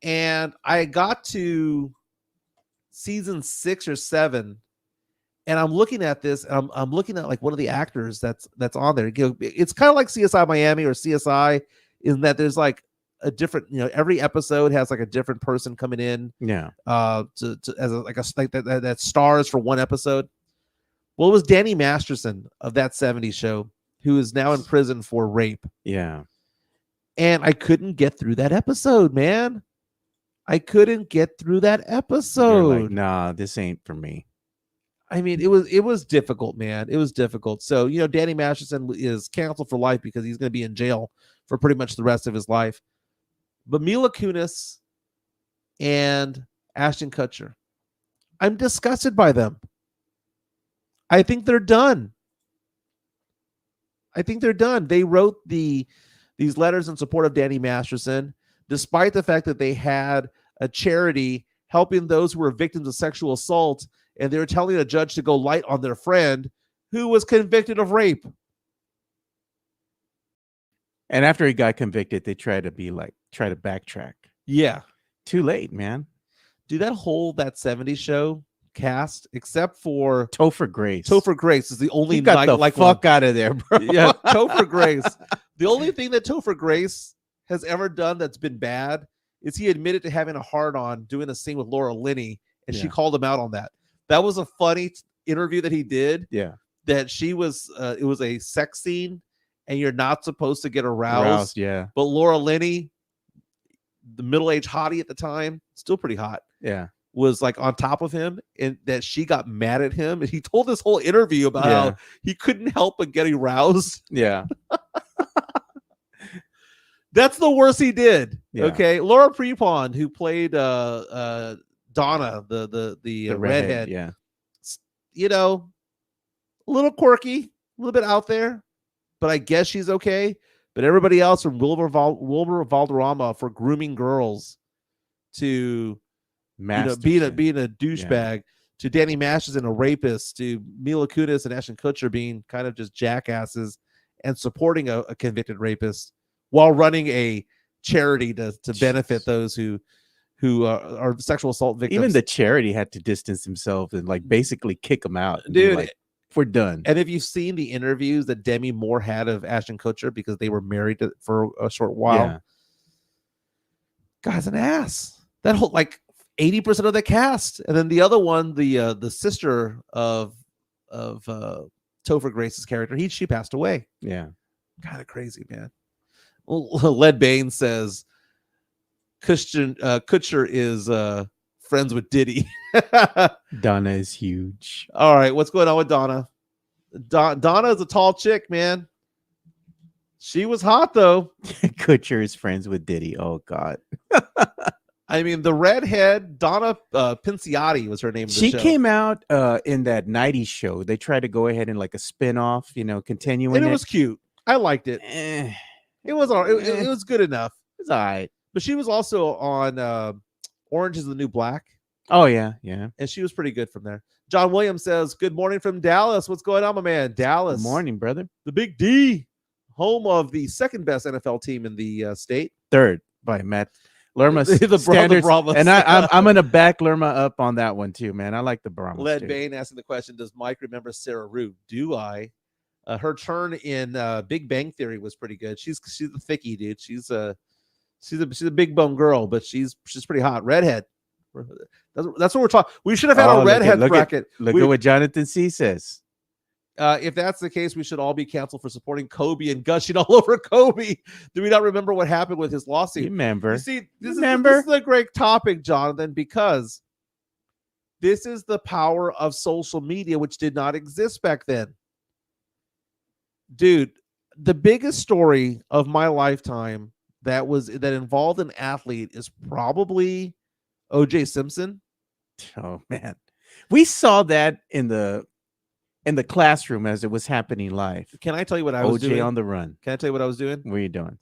[SPEAKER 2] and I got to season 6 or 7, and I'm looking at this, and I'm looking at like one of the actors that's on there. It's kind of like CSI Miami or CSI, in that there's like a different, every episode has like a different person coming in.
[SPEAKER 1] Yeah.
[SPEAKER 2] That stars for one episode. Well, it was Danny Masterson of That 70s Show, who is now in prison for rape.
[SPEAKER 1] Yeah.
[SPEAKER 2] And I couldn't get through that episode, man. I couldn't get through that episode.
[SPEAKER 1] You're like, nah, this ain't for me.
[SPEAKER 2] I mean, it was difficult, man. It was difficult. So, Danny Masterson is canceled for life because he's going to be in jail for pretty much the rest of his life. But Mila Kunis and Ashton Kutcher, I'm disgusted by them. I think they're done. They wrote these letters in support of Danny Masterson, despite the fact that they had a charity helping those who were victims of sexual assault, and they were telling a judge to go light on their friend who was convicted of rape.
[SPEAKER 1] And after he got convicted, they try to backtrack.
[SPEAKER 2] Yeah.
[SPEAKER 1] Too late, man.
[SPEAKER 2] Dude, That 70s Show cast, except for
[SPEAKER 1] Topher Grace.
[SPEAKER 2] Topher Grace is the only
[SPEAKER 1] got the fuck out of there, bro.
[SPEAKER 2] Yeah, Topher Grace. The only thing that Topher Grace has ever done that's been bad is he admitted to having a hard-on doing a scene with Laura Linney, and she called him out on that. That was a funny interview that he did.
[SPEAKER 1] Yeah.
[SPEAKER 2] That she was, it was a sex scene, and you're not supposed to get aroused.
[SPEAKER 1] Yeah.
[SPEAKER 2] But Laura Linney, the middle-aged hottie at the time, still pretty hot.
[SPEAKER 1] Yeah.
[SPEAKER 2] Was like on top of him, and that she got mad at him. And he told this whole interview about how he couldn't help but get aroused.
[SPEAKER 1] Yeah.
[SPEAKER 2] That's the worst he did.
[SPEAKER 1] Yeah.
[SPEAKER 2] Okay. Laura Prepon, who played Donna, the redhead.
[SPEAKER 1] Yeah.
[SPEAKER 2] A little quirky, a little bit out there, but I guess she's okay. But everybody else, from Wilbur Valderrama for grooming girls to being a douchebag, to Danny Masterson, a rapist, to Mila Kunis and Ashton Kutcher being kind of just jackasses and supporting a convicted rapist while running a charity to benefit those who are sexual assault victims.
[SPEAKER 1] Even the charity had to distance himself and like basically kick him out.
[SPEAKER 2] Dude,
[SPEAKER 1] like, we're done.
[SPEAKER 2] And if you've seen the interviews that Demi Moore had of Ashton Kutcher, because they were married for a short while, guy's an ass. That whole 80% of the cast, and then the other one, the sister of Topher Grace's character, she passed away.
[SPEAKER 1] Yeah,
[SPEAKER 2] kind of crazy, man. Well, Led Bain says Kutcher is friends with Diddy.
[SPEAKER 1] Donna is huge.
[SPEAKER 2] All right, what's going on with Donna? Donna is a tall chick, man. She was hot though.
[SPEAKER 1] Kutcher is friends with Diddy. Oh God.
[SPEAKER 2] I mean, the redhead, Donna Pinciotti was her name.
[SPEAKER 1] She came out in that 90s show. They tried to go ahead and like a spin-off, continuing.
[SPEAKER 2] And it was cute. I liked it. It was all right. It was good enough.
[SPEAKER 1] It's all right.
[SPEAKER 2] But she was also on Orange is the New Black.
[SPEAKER 1] Oh, yeah. Yeah.
[SPEAKER 2] And she was pretty good from there. John Williams says, good morning from Dallas. What's going on, my man? Dallas.
[SPEAKER 1] Good morning, brother.
[SPEAKER 2] The Big D, home of the second best NFL team in the state.
[SPEAKER 1] Third by Matt Lerma
[SPEAKER 2] the
[SPEAKER 1] standards.
[SPEAKER 2] Brahmas.
[SPEAKER 1] And I'm going to back Lerma up on that one too, man. I like the Brahmas.
[SPEAKER 2] Led Bain asking the question, does Mike remember Sarah Rue? Do I? Her turn in Big Bang Theory was pretty good. She's a thickie, dude. She's a big bone girl, but she's pretty hot. Redhead. That's what we're talking. We should have had a redhead bracket.
[SPEAKER 1] Look at what Jonathan C says.
[SPEAKER 2] If that's the case, we should all be canceled for supporting Kobe and gushing all over Kobe. Do we not remember what happened with his lawsuit?
[SPEAKER 1] Remember?
[SPEAKER 2] You see, this
[SPEAKER 1] Remember?
[SPEAKER 2] is a great topic, Jonathan, because this is the power of social media, which did not exist back then. Dude, the biggest story of my lifetime that involved an athlete is probably O.J. Simpson.
[SPEAKER 1] Oh man, we saw that in the classroom as it was happening live.
[SPEAKER 2] Can I tell you what I was doing?
[SPEAKER 1] OJ on the run.
[SPEAKER 2] Can I tell you what I was doing?
[SPEAKER 1] What are you doing?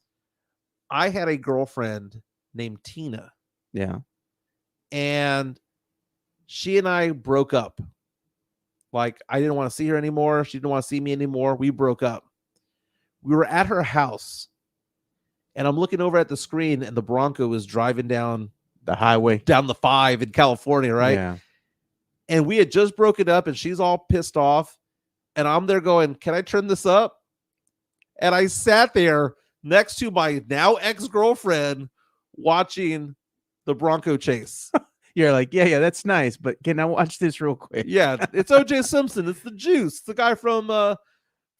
[SPEAKER 2] I had a girlfriend named Tina.
[SPEAKER 1] Yeah.
[SPEAKER 2] And she and I broke up. Like, I didn't want to see her anymore. She didn't want to see me anymore. We broke up. We were at her house, and I'm looking over at the screen, and the Bronco was driving down
[SPEAKER 1] the highway,
[SPEAKER 2] down the 5 in California, right?
[SPEAKER 1] Yeah.
[SPEAKER 2] And we had just broken up, and she's all pissed off. And I'm there going, can I turn this up? And I sat there next to my now ex-girlfriend watching the Bronco chase.
[SPEAKER 1] You're like, yeah, that's nice, but can I watch this real quick?
[SPEAKER 2] Yeah, it's O.J. Simpson. It's the Juice, the guy from
[SPEAKER 1] the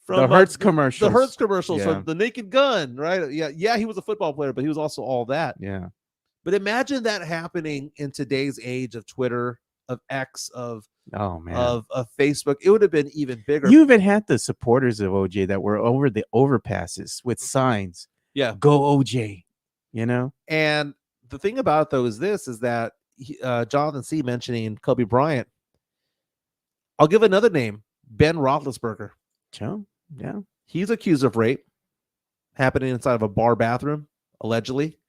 [SPEAKER 1] Hertz commercials.
[SPEAKER 2] The Hertz commercials,
[SPEAKER 1] Yeah.
[SPEAKER 2] from The Naked Gun, right? Yeah, he was a football player, but he was also all that.
[SPEAKER 1] Yeah.
[SPEAKER 2] But imagine that happening in today's age of Twitter, of X, of Facebook. It would have been even bigger.
[SPEAKER 1] You even had the supporters of OJ that were over the overpasses with signs.
[SPEAKER 2] Yeah.
[SPEAKER 1] Go OJ, you know?
[SPEAKER 2] And the thing about it, though, is that Jonathan C. mentioning Kobe Bryant. I'll give another name, Ben Roethlisberger.
[SPEAKER 1] Joe? Yeah.
[SPEAKER 2] He's accused of rape happening inside of a bar bathroom, allegedly.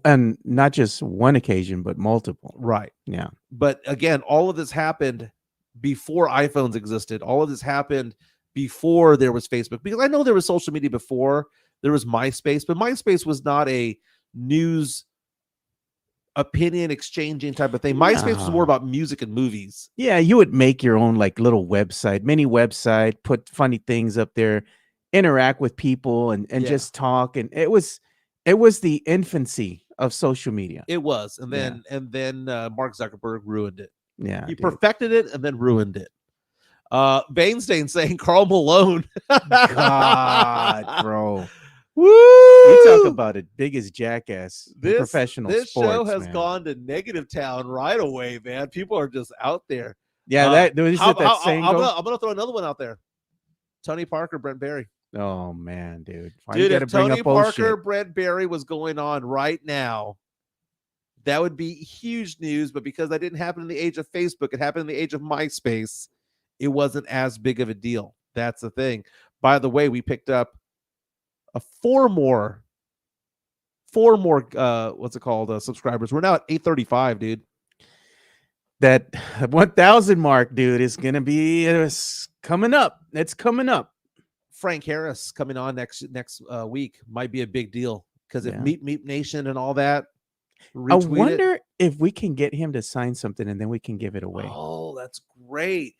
[SPEAKER 1] And not just one occasion, but multiple.
[SPEAKER 2] Right.
[SPEAKER 1] Yeah.
[SPEAKER 2] But again, all of this happened before iPhones existed. All of this happened before there was Facebook. Because I know there was social media before. There was MySpace, but MySpace was not a news opinion exchanging type of thing. MySpace was more about music and movies.
[SPEAKER 1] Yeah, you would make your own like little website, mini website, put funny things up there, interact with people and just talk. And it was the infancy of social media.
[SPEAKER 2] It was. And then Mark Zuckerberg ruined it.
[SPEAKER 1] Yeah.
[SPEAKER 2] He perfected it and then ruined it. Bainstein saying Karl Malone.
[SPEAKER 1] God, bro.
[SPEAKER 2] Woo!
[SPEAKER 1] You talk about it, biggest jackass in professional
[SPEAKER 2] sports. This show has
[SPEAKER 1] man.
[SPEAKER 2] gone to negative town right away, man. People are just out there.
[SPEAKER 1] Yeah, I'm
[SPEAKER 2] gonna throw another one out there. Tony Parker, Brent Barry.
[SPEAKER 1] Oh man, dude.
[SPEAKER 2] If Tony Parker, Brent Barry was going on right now, that would be huge news. But because that didn't happen in the age of Facebook, it happened in the age of MySpace. It wasn't as big of a deal. That's the thing. By the way, we picked up four more subscribers. We're now at 835, dude.
[SPEAKER 1] That 1,000 mark, dude, is gonna be coming up. It's coming up.
[SPEAKER 2] Frank Harris coming on next week might be a big deal because if Meep Nation and all that,
[SPEAKER 1] I wonder if we can get him to sign something and then we can give it away.
[SPEAKER 2] Oh, that's great.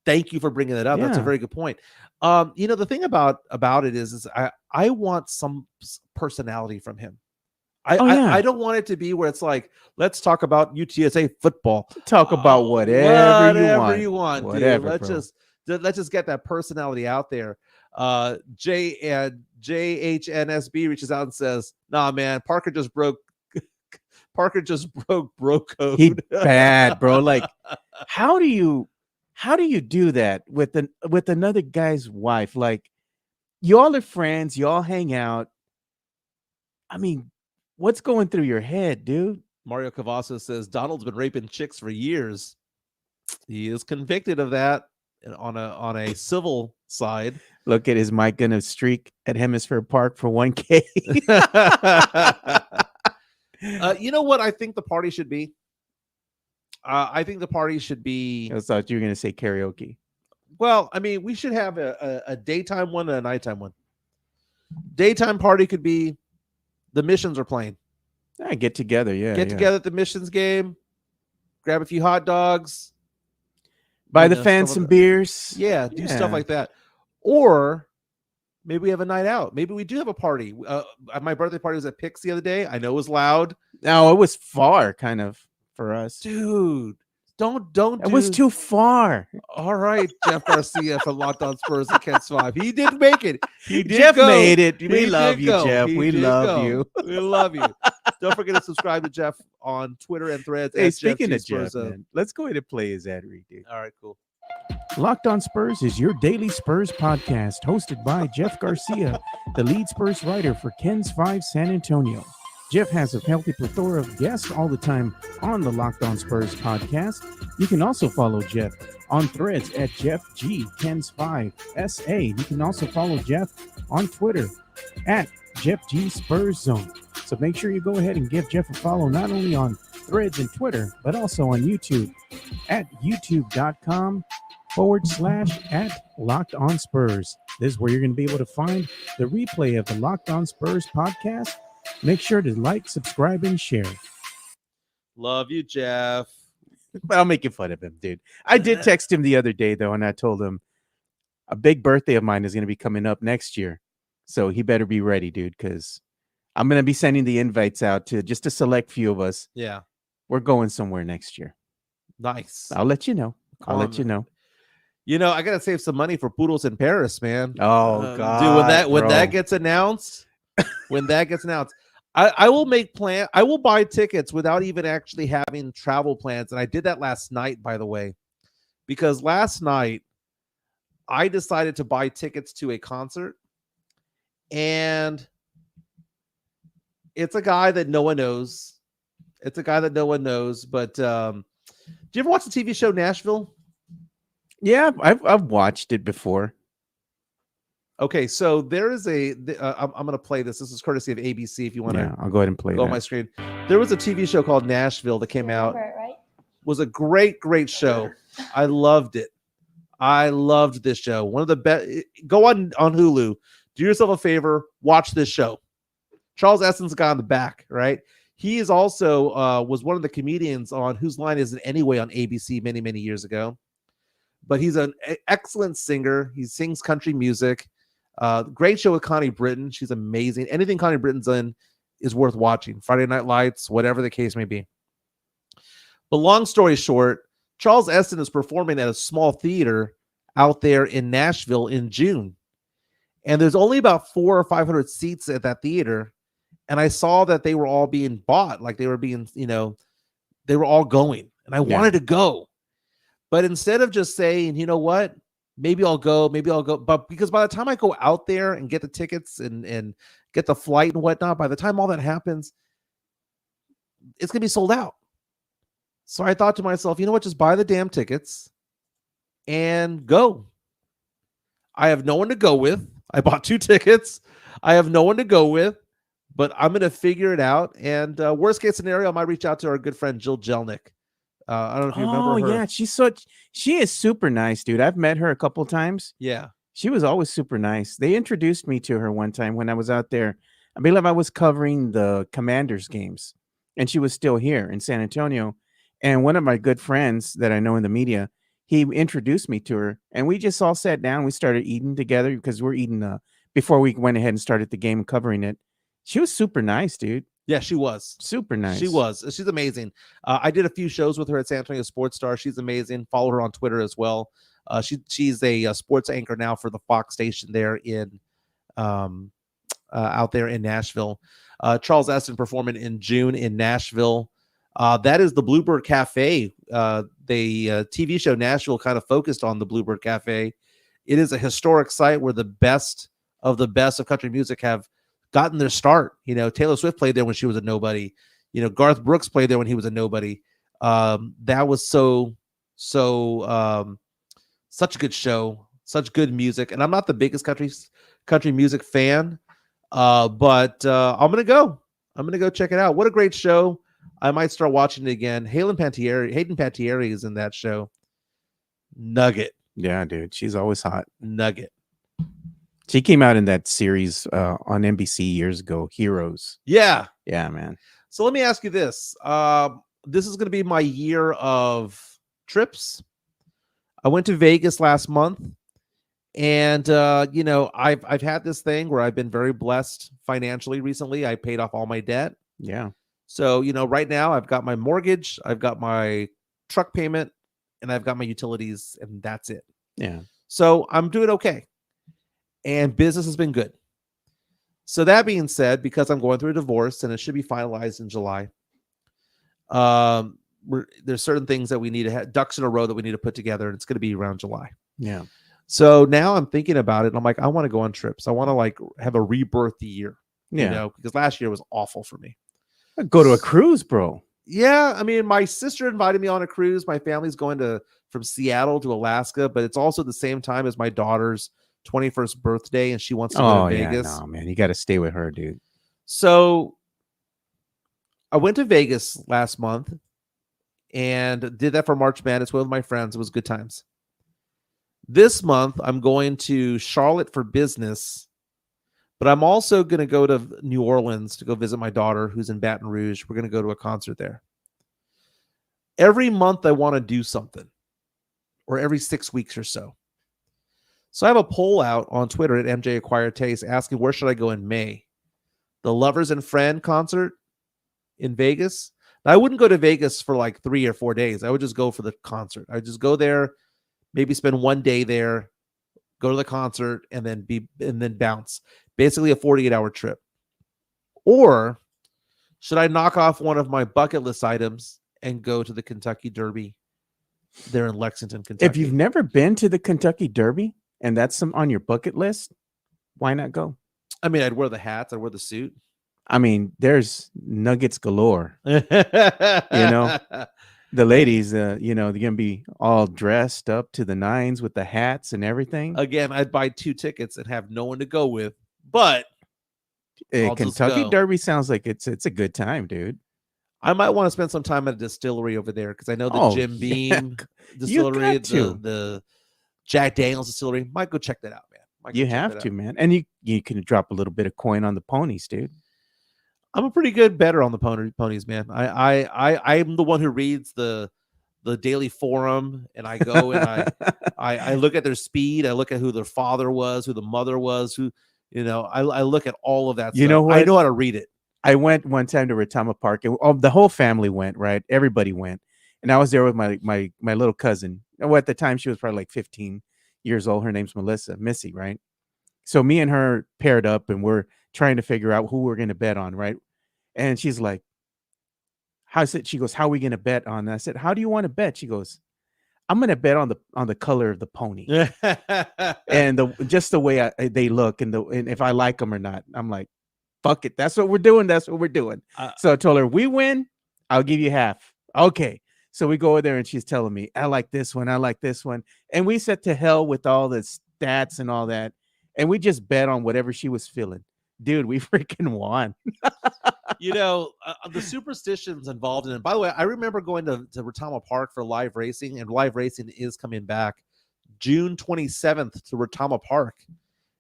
[SPEAKER 2] Thank you for bringing that up. Yeah. That's a very good point. The thing about it is I want some personality from him. I don't want it to be where it's like, let's talk about UTSA football.
[SPEAKER 1] Talk about whatever you want.
[SPEAKER 2] Whatever, let's just get that personality out there. JHNSB reaches out and says, "Nah, man, Parker just broke bro code."
[SPEAKER 1] He bad, bro. Like, how do you do that with another guy's wife? Like, y'all are friends, y'all hang out. I mean, what's going through your head, dude?
[SPEAKER 2] Mario Cavazos says Donald's been raping chicks for years. He is convicted of that on a civil side.
[SPEAKER 1] Look at his Mike gonna streak at Hemisphere Park for 1K.
[SPEAKER 2] You know what I think the party should be? I think the party should be.
[SPEAKER 1] I thought you were going to say karaoke.
[SPEAKER 2] Well, I mean, we should have a daytime one and a nighttime one. Daytime party could be the Missions are playing.
[SPEAKER 1] Get together,
[SPEAKER 2] Get together at the Missions game. Grab a few hot dogs.
[SPEAKER 1] Buy the fans some beers.
[SPEAKER 2] Yeah, do stuff like that. Or maybe we have a night out. Maybe we do have a party. My birthday party was at Pix the other day. I know it was loud.
[SPEAKER 1] No, it was far, kind of. For us,
[SPEAKER 2] dude, Don't
[SPEAKER 1] That was too far.
[SPEAKER 2] All right, Jeff Garcia from Locked On Spurs at Kent's 5. He did make it. He did
[SPEAKER 1] Jeff
[SPEAKER 2] go.
[SPEAKER 1] made it. We
[SPEAKER 2] He
[SPEAKER 1] love
[SPEAKER 2] did
[SPEAKER 1] you,
[SPEAKER 2] go.
[SPEAKER 1] Jeff.
[SPEAKER 2] He
[SPEAKER 1] We
[SPEAKER 2] did
[SPEAKER 1] love
[SPEAKER 2] go.
[SPEAKER 1] you.
[SPEAKER 2] We love you. Don't forget to subscribe to Jeff on Twitter and Threads.
[SPEAKER 1] Hey,
[SPEAKER 2] at
[SPEAKER 1] speaking of
[SPEAKER 2] Spurs
[SPEAKER 1] Jeff, man, let's go ahead and play his ad read, dude.
[SPEAKER 2] All right, cool.
[SPEAKER 1] Locked On Spurs is your daily Spurs podcast, hosted by Jeff Garcia, the lead Spurs writer for Ken's 5 San Antonio. Jeff has a healthy plethora of guests all the time on the Locked On Spurs podcast. You can also follow Jeff on Threads at Jeff G Ken's 5 SA. You can also follow Jeff on Twitter at Jeff G Spurs Zone. So make sure you go ahead and give Jeff a follow not only on Threads and Twitter, but also on YouTube at youtube.com/@Locked On Spurs. This is where you're going to be able to find the replay of the Locked On Spurs podcast. Make sure to like, subscribe, and share.
[SPEAKER 2] Love you, Jeff.
[SPEAKER 1] But I'm making fun of him, dude. I did text him the other day, though, and I told him a big birthday of mine is going to be coming up next year. So he better be ready, dude, because I'm going to be sending the invites out to just a select few of us.
[SPEAKER 2] Yeah.
[SPEAKER 1] We're going somewhere next year.
[SPEAKER 2] Nice.
[SPEAKER 1] I'll let you know. I'll let you know.
[SPEAKER 2] You know, I got to save some money for Poodles in Paris, man.
[SPEAKER 1] Oh, God.
[SPEAKER 2] Dude, when that gets announced, I will make plan. I will buy tickets without even actually having travel plans. And I did that last night, by the way, because last night I decided to buy tickets to a concert, and it's a guy that no one knows. But do you ever watch the TV show Nashville?
[SPEAKER 1] Yeah, I've watched it before.
[SPEAKER 2] Okay, so there is I'm going to play this. This is courtesy of ABC. If you want to,
[SPEAKER 1] I'll go ahead and play
[SPEAKER 2] go on my screen. There was a TV show called Nashville that came out.
[SPEAKER 3] Right?
[SPEAKER 2] Was a great show. I loved it. I loved this show. One of the best. Go on Hulu. Do yourself a favor. Watch this show. Charles Essen's the guy on the back, right? He is also was one of the comedians on Whose Line Is It Anyway on ABC many, many years ago. But he's an excellent singer. He sings country music. Great show with Connie Britton. She's amazing. Anything Connie Britton's in is worth watching. Friday Night Lights, whatever the case may be. But long story short, Charles Esten is performing at a small theater out there in Nashville in June. And there's only about 400 or 500 seats at that theater. And I saw that they were all being bought. Like they were being, they were all going. And I wanted to go. But instead of just saying, you know what? Maybe I'll go. But because by the time I go out there and get the tickets and get the flight and whatnot, by the time all that happens, it's going to be sold out. So I thought to myself, you know what? Just buy the damn tickets and go. I have no one to go with. I bought 2 tickets. I have no one to go with, but I'm going to figure it out. And worst case scenario, I might reach out to our good friend, Jill Jelnick. I don't know if you remember her.
[SPEAKER 1] Yeah, she is super nice, dude. I've met her a couple times.
[SPEAKER 2] Yeah.
[SPEAKER 1] She was always super nice. They introduced me to her one time when I was out there. I believe I was covering the Commanders games, and she was still here in San Antonio. And one of my good friends that I know in the media, he introduced me to her, and we just all sat down. We started eating together because we're eating before we went ahead and started the game and covering it. She was super nice, dude.
[SPEAKER 2] Yeah, she was
[SPEAKER 1] super nice.
[SPEAKER 2] She's amazing. I did a few shows with her at San Antonio Sports Star. She's amazing. Follow her on Twitter as well. She's a sports anchor now for the Fox station there in out there in Nashville. Charles Esten performing in June in Nashville. That is the Bluebird Cafe. The TV show Nashville kind of focused on the Bluebird Cafe. It is a historic site where the best of country music have gotten their start. Taylor Swift played there when she was a nobody. Garth Brooks played there when he was a nobody. That was such a good show, such good music. And I'm not the biggest country music fan, but I'm gonna go check it out. What a great show! I might start watching it again. Hayden Panettiere is in that show. Nugget.
[SPEAKER 1] Yeah, dude, she's always hot.
[SPEAKER 2] Nugget.
[SPEAKER 1] She came out in that series on NBC years ago, Heroes.
[SPEAKER 2] Yeah,
[SPEAKER 1] man.
[SPEAKER 2] So let me ask you this. This is going to be my year of trips. I went to Vegas last month, and I've had this thing where I've been very blessed financially recently. I paid off all my debt.
[SPEAKER 1] Yeah.
[SPEAKER 2] So right now I've got my mortgage, I've got my truck payment, and I've got my utilities, and that's it.
[SPEAKER 1] Yeah.
[SPEAKER 2] So I'm doing okay. And business has been good. So that being said, because I'm going through a divorce and it should be finalized in July, there's certain things that we need to have ducks in a row that we need to put together, and it's going to be around July.
[SPEAKER 1] Yeah.
[SPEAKER 2] So now I'm thinking about it, and I'm like, I want to go on trips. I want to like have a rebirth year,
[SPEAKER 1] Yeah.
[SPEAKER 2] because last year was awful for me.
[SPEAKER 1] Go to a cruise, bro.
[SPEAKER 2] Yeah, I mean, my sister invited me on a cruise. My family's going from Seattle to Alaska, but it's also the same time as my daughter's 21st birthday, and she wants to go to Vegas.
[SPEAKER 1] No, man, you got to stay with her, dude.
[SPEAKER 2] So I went to Vegas last month and did that for March Madness with my friends. It was good times. This month, I'm going to Charlotte for business, but I'm also going to go to New Orleans to go visit my daughter who's in Baton Rouge. We're going to go to a concert there. Every month, I want to do something, or every 6 weeks or so. So I have a poll out on Twitter at MJ Acquired Taste asking where should I go in May? The Lovers and Friend concert in Vegas. Now, I wouldn't go to Vegas for like 3 or 4 days. I would just go for the concert. I would just go there, maybe spend 1 day there, go to the concert, and then bounce. Basically a 48-hour trip. Or should I knock off one of my bucket list items and go to the Kentucky Derby there in Lexington, Kentucky?
[SPEAKER 1] If you've never been to the Kentucky Derby and that's on your bucket list, why not go?
[SPEAKER 2] I mean, I'd wear the hats, I'd wear the suit.
[SPEAKER 1] I mean, there's nuggets galore. The ladies, they're going to be all dressed up to the nines with the hats and everything.
[SPEAKER 2] Again, I'd buy 2 tickets and have no one to go with, but
[SPEAKER 1] Kentucky Derby sounds like it's a good time, dude.
[SPEAKER 2] I might want to spend some time at a distillery over there because I know the Jim Beam distillery, the Jack Daniels distillery. Might go check that out, man.
[SPEAKER 1] You have to, man. And you can drop a little bit of coin on the ponies, dude.
[SPEAKER 2] I'm a pretty good bettor on the ponies, man. I'm the one who reads the Daily Forum, and I go and I look at their speed. I look at who their father was, who the mother was, I look at all of that stuff.
[SPEAKER 1] What?
[SPEAKER 2] I know how to read it.
[SPEAKER 1] I went one time to Retama Park, and the whole family went, right? Everybody went. And I was there with my little cousin. Well, at the time, she was probably like 15 years old. Her name's Missy, right? So me and her paired up, and we're trying to figure out who we're going to bet on, right? And she's like, she goes, how are we going to bet on? And I said, how do you want to bet? She goes, I'm going to bet on the color of the pony and just the way they look and if I like them or not. I'm like, fuck it. That's what we're doing. That's what we're doing. So I told her, we win, I'll give you half. Okay. So we go over there and she's telling me, I like this one. I like this one. And we said to hell with all the stats and all that. And we just bet on whatever she was feeling. Dude, we freaking won.
[SPEAKER 2] The superstitions involved in it. By the way, I remember going to Retama Park for live racing, and live racing is coming back June 27th to Retama Park.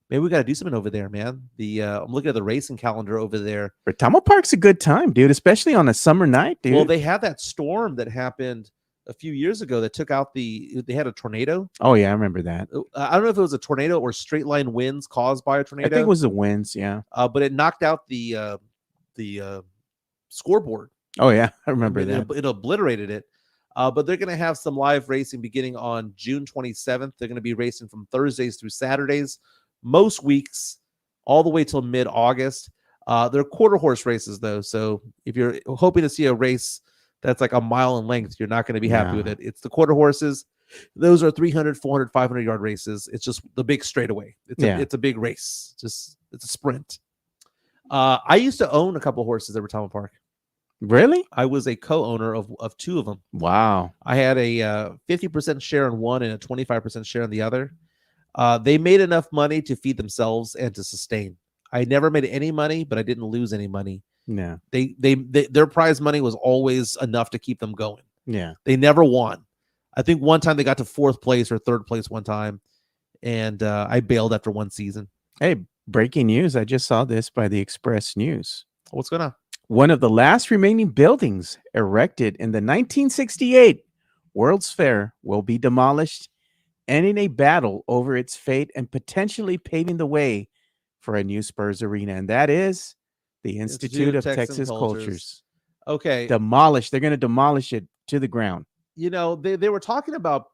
[SPEAKER 2] Maybe we got to do something over there, man. I'm looking at the racing calendar over there.
[SPEAKER 1] Retama Park's a good time, dude, especially on a summer night, dude.
[SPEAKER 2] Well, they had that storm that happened a few years ago that took out they had a tornado.
[SPEAKER 1] Oh yeah, I remember that.
[SPEAKER 2] I don't know if it was a tornado or straight line winds caused by a tornado.
[SPEAKER 1] I think it was the winds, yeah.
[SPEAKER 2] But it knocked out the scoreboard.
[SPEAKER 1] Oh yeah, I remember that.
[SPEAKER 2] It obliterated it. But they're going to have some live racing beginning on June 27th. They're going to be racing from Thursdays through Saturdays, most weeks, all the way till mid-August. They're quarter horse races though, so if you're hoping to see a race that's like a mile in length, you're not going to be happy with it. It's the quarter horses. Those are 300, 400, 500 yard races. It's just the big straightaway. It's a big race. It's a sprint. I used to own a couple of horses at Retama Park.
[SPEAKER 1] Really?
[SPEAKER 2] I was a co-owner of 2 of them.
[SPEAKER 1] Wow.
[SPEAKER 2] I had a 50% share in one and a 25% share in the other. They made enough money to feed themselves and to sustain. I never made any money, but I didn't lose any money.
[SPEAKER 1] Yeah.
[SPEAKER 2] Their prize money was always enough to keep them going.
[SPEAKER 1] Yeah.
[SPEAKER 2] They never won. I think one time they got to 4th place or 3rd place one time, and I bailed after one season.
[SPEAKER 1] Hey, breaking news. I just saw this by the Express News.
[SPEAKER 2] What's going on?
[SPEAKER 1] One of the last remaining buildings erected in the 1968 World's Fair will be demolished, ending a battle over its fate and potentially paving the way for a new Spurs arena. And that is the Institute of Texas Cultures.
[SPEAKER 2] Okay.
[SPEAKER 1] Demolished. They're going to demolish it to the ground.
[SPEAKER 2] they were talking about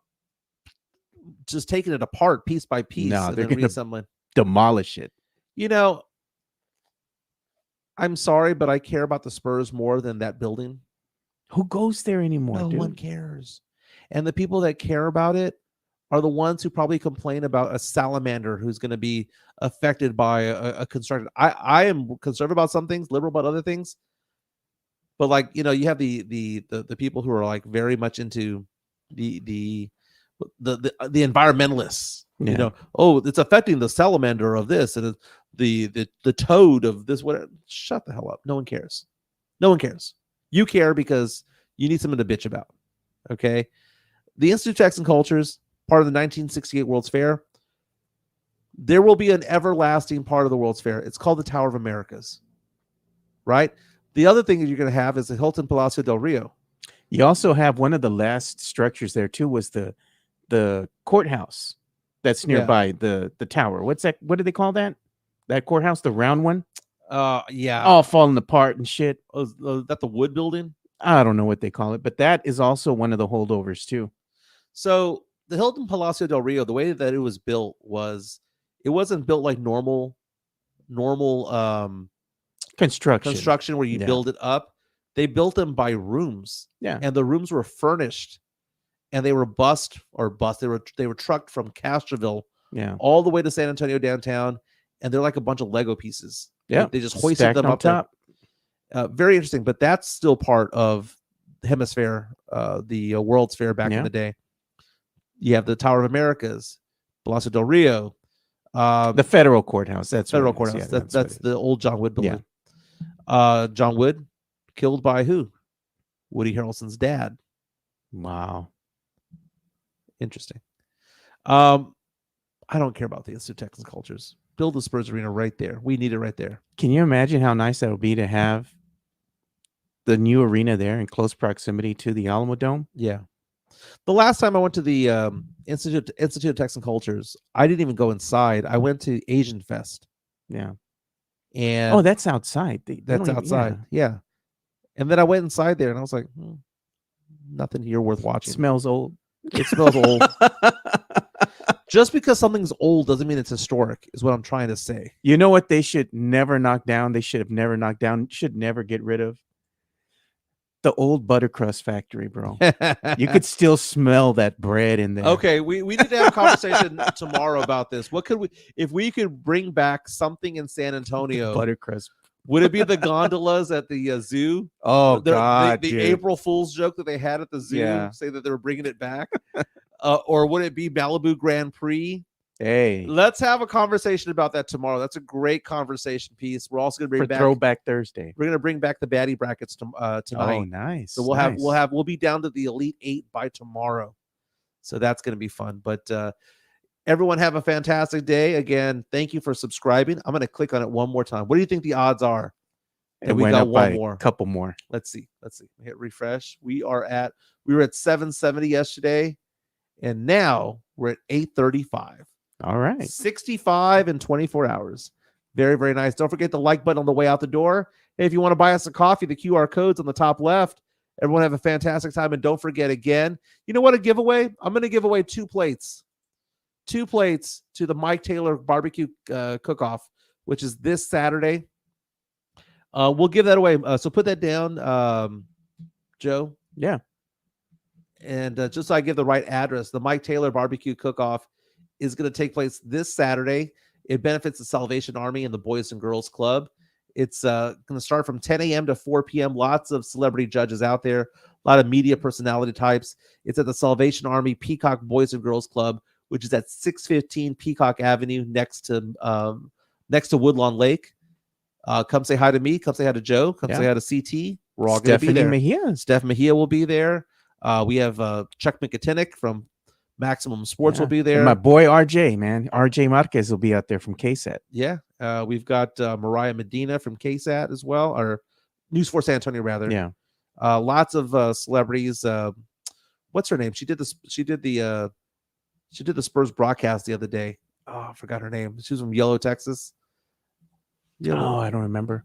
[SPEAKER 2] just taking it apart piece by piece
[SPEAKER 1] No,
[SPEAKER 2] and
[SPEAKER 1] they're
[SPEAKER 2] then
[SPEAKER 1] gonna
[SPEAKER 2] reassembling.
[SPEAKER 1] demolish it.
[SPEAKER 2] I'm sorry, but I care about the Spurs more than that building.
[SPEAKER 1] Who goes there anymore,
[SPEAKER 2] No
[SPEAKER 1] dude?
[SPEAKER 2] one cares. And the people that care about it are the ones who probably complain about a salamander who's going to be affected by a construction. I am conservative about some things, liberal about other things. But like, you have the people who are like very much into the environmentalists.
[SPEAKER 1] Yeah.
[SPEAKER 2] Oh, it's affecting the salamander of this and the toad of this. What? Shut the hell up. No one cares. No one cares. You care because you need something to bitch about. Okay. The Institute of Texan Cultures, part of the 1968 World's Fair. There will be an everlasting part of the World's Fair. It's called the Tower of Americas. Right? The other thing that you're going to have is the Hilton Palacio del Rio.
[SPEAKER 1] You also have one of the last structures there too was the courthouse that's nearby the tower. What's that? What do they call that? That courthouse, the round one?
[SPEAKER 2] Yeah.
[SPEAKER 1] All falling apart and shit.
[SPEAKER 2] Is that the wood building?
[SPEAKER 1] I don't know what they call it, but that is also one of the holdovers too.
[SPEAKER 2] So the Hilton Palacio del Rio, the way that it was built was it wasn't built like normal construction where you build it up. They built them by rooms.
[SPEAKER 1] Yeah.
[SPEAKER 2] And the rooms were furnished and they were they were trucked from Castroville all the way to San Antonio downtown, and they're like a bunch of Lego pieces.
[SPEAKER 1] Yeah.
[SPEAKER 2] They just hoisted them up top. Very interesting, but that's still part of the Hemisphere, the World's Fair back in the day. You have the Tower of Americas, Palacio del Rio,
[SPEAKER 1] the federal courthouse. That's
[SPEAKER 2] federal courthouse.
[SPEAKER 1] Yeah,
[SPEAKER 2] that's the old John Wood building. Yeah. John Wood killed by who? Woody Harrelson's dad.
[SPEAKER 1] Wow.
[SPEAKER 2] Interesting. I don't care about the Institute of Texan Cultures. Build the Spurs Arena right there. We need it right there.
[SPEAKER 1] Can you imagine how nice that would be to have the new arena there in close proximity to the Alamo Dome?
[SPEAKER 2] Yeah. The last time I went to the Institute of Texan Cultures, I didn't even go inside. I went to Asian Fest.
[SPEAKER 1] Yeah.
[SPEAKER 2] And
[SPEAKER 1] that's outside.
[SPEAKER 2] That's outside. Yeah. And then I went inside there and I was like, nothing here worth watching.
[SPEAKER 1] It smells old.
[SPEAKER 2] It smells old. Just because something's old doesn't mean it's historic, is what I'm trying to say.
[SPEAKER 1] You know what they should never knock down? They should have never knocked down, should never get rid of? The old buttercrust factory, bro. You could still smell that bread in there.
[SPEAKER 2] Okay, we need to have a conversation tomorrow about this. What could we, if we could bring back something in San Antonio?
[SPEAKER 1] Buttercrust.
[SPEAKER 2] Would it be the gondolas at the zoo?
[SPEAKER 1] Oh, God,
[SPEAKER 2] the April Fool's joke that they had at the zoo, say that they were bringing it back? Or would it be Malibu Grand Prix?
[SPEAKER 1] Hey,
[SPEAKER 2] let's have a conversation about that tomorrow. That's a great conversation piece. We're also going to bring back
[SPEAKER 1] Throwback Thursday.
[SPEAKER 2] We're going to bring back the baddie brackets tonight.
[SPEAKER 1] Oh, nice.
[SPEAKER 2] So we'll be down to the Elite 8 by tomorrow. So that's going to be fun. But everyone have a fantastic day. Again, thank you for subscribing. I'm going to click on it one more time. What do you think the odds are?
[SPEAKER 1] And we got one more. Couple more.
[SPEAKER 2] Let's see. Hit refresh. We were at 770 yesterday, and now we're at 835.
[SPEAKER 1] All right.
[SPEAKER 2] 65 in 24 hours. Very, very nice. Don't forget the like button on the way out the door. Hey, if you want to buy us a coffee, the QR code's on the top left. Everyone have a fantastic time. And don't forget again, you know what, a giveaway? I'm going to give away 2 plates. 2 plates to the Mike Taylor barbecue cook-off, which is this Saturday. We'll give that away. So put that down, Joe.
[SPEAKER 1] Yeah.
[SPEAKER 2] And just so I give the right address, the Mike Taylor barbecue cook-off is going to take place this Saturday. It benefits the Salvation Army and the Boys and Girls Club. It's going to start from 10 a.m. to 4 p.m. Lots of celebrity judges out there, a lot of media personality types. It's at the Salvation Army Peacock Boys and Girls Club, which is at 615 Peacock Avenue next to Woodlawn Lake. Come say hi to me. Come say hi to Joe. Come say hi to CT. We're all going to be there.
[SPEAKER 1] Mejia.
[SPEAKER 2] Steph Mejia will be there. We have Chuck McKinnick from Maximum Sports will be there.
[SPEAKER 1] And my boy RJ, man. RJ Marquez will be out there from KSAT.
[SPEAKER 2] Yeah. We've got Mariah Medina from KSAT as well, or News 4 San Antonio, rather.
[SPEAKER 1] Yeah.
[SPEAKER 2] Lots of celebrities. What's her name? She did the Spurs broadcast the other day. Oh, I forgot her name. She was from Yellow, Texas.
[SPEAKER 1] Oh, I don't remember.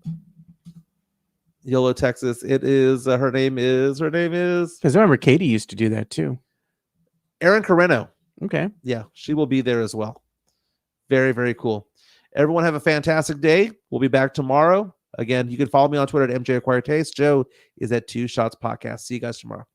[SPEAKER 2] YOLO, Texas. It is her name is
[SPEAKER 1] Because remember, Katie used to do that too.
[SPEAKER 2] Erin Carreno.
[SPEAKER 1] Okay.
[SPEAKER 2] Yeah, she will be there as well. Very, very cool. Everyone have a fantastic day. We'll be back tomorrow. Again, you can follow me on Twitter at MJ Acquired Taste. Joe is at 2 Shots Podcast. See you guys tomorrow.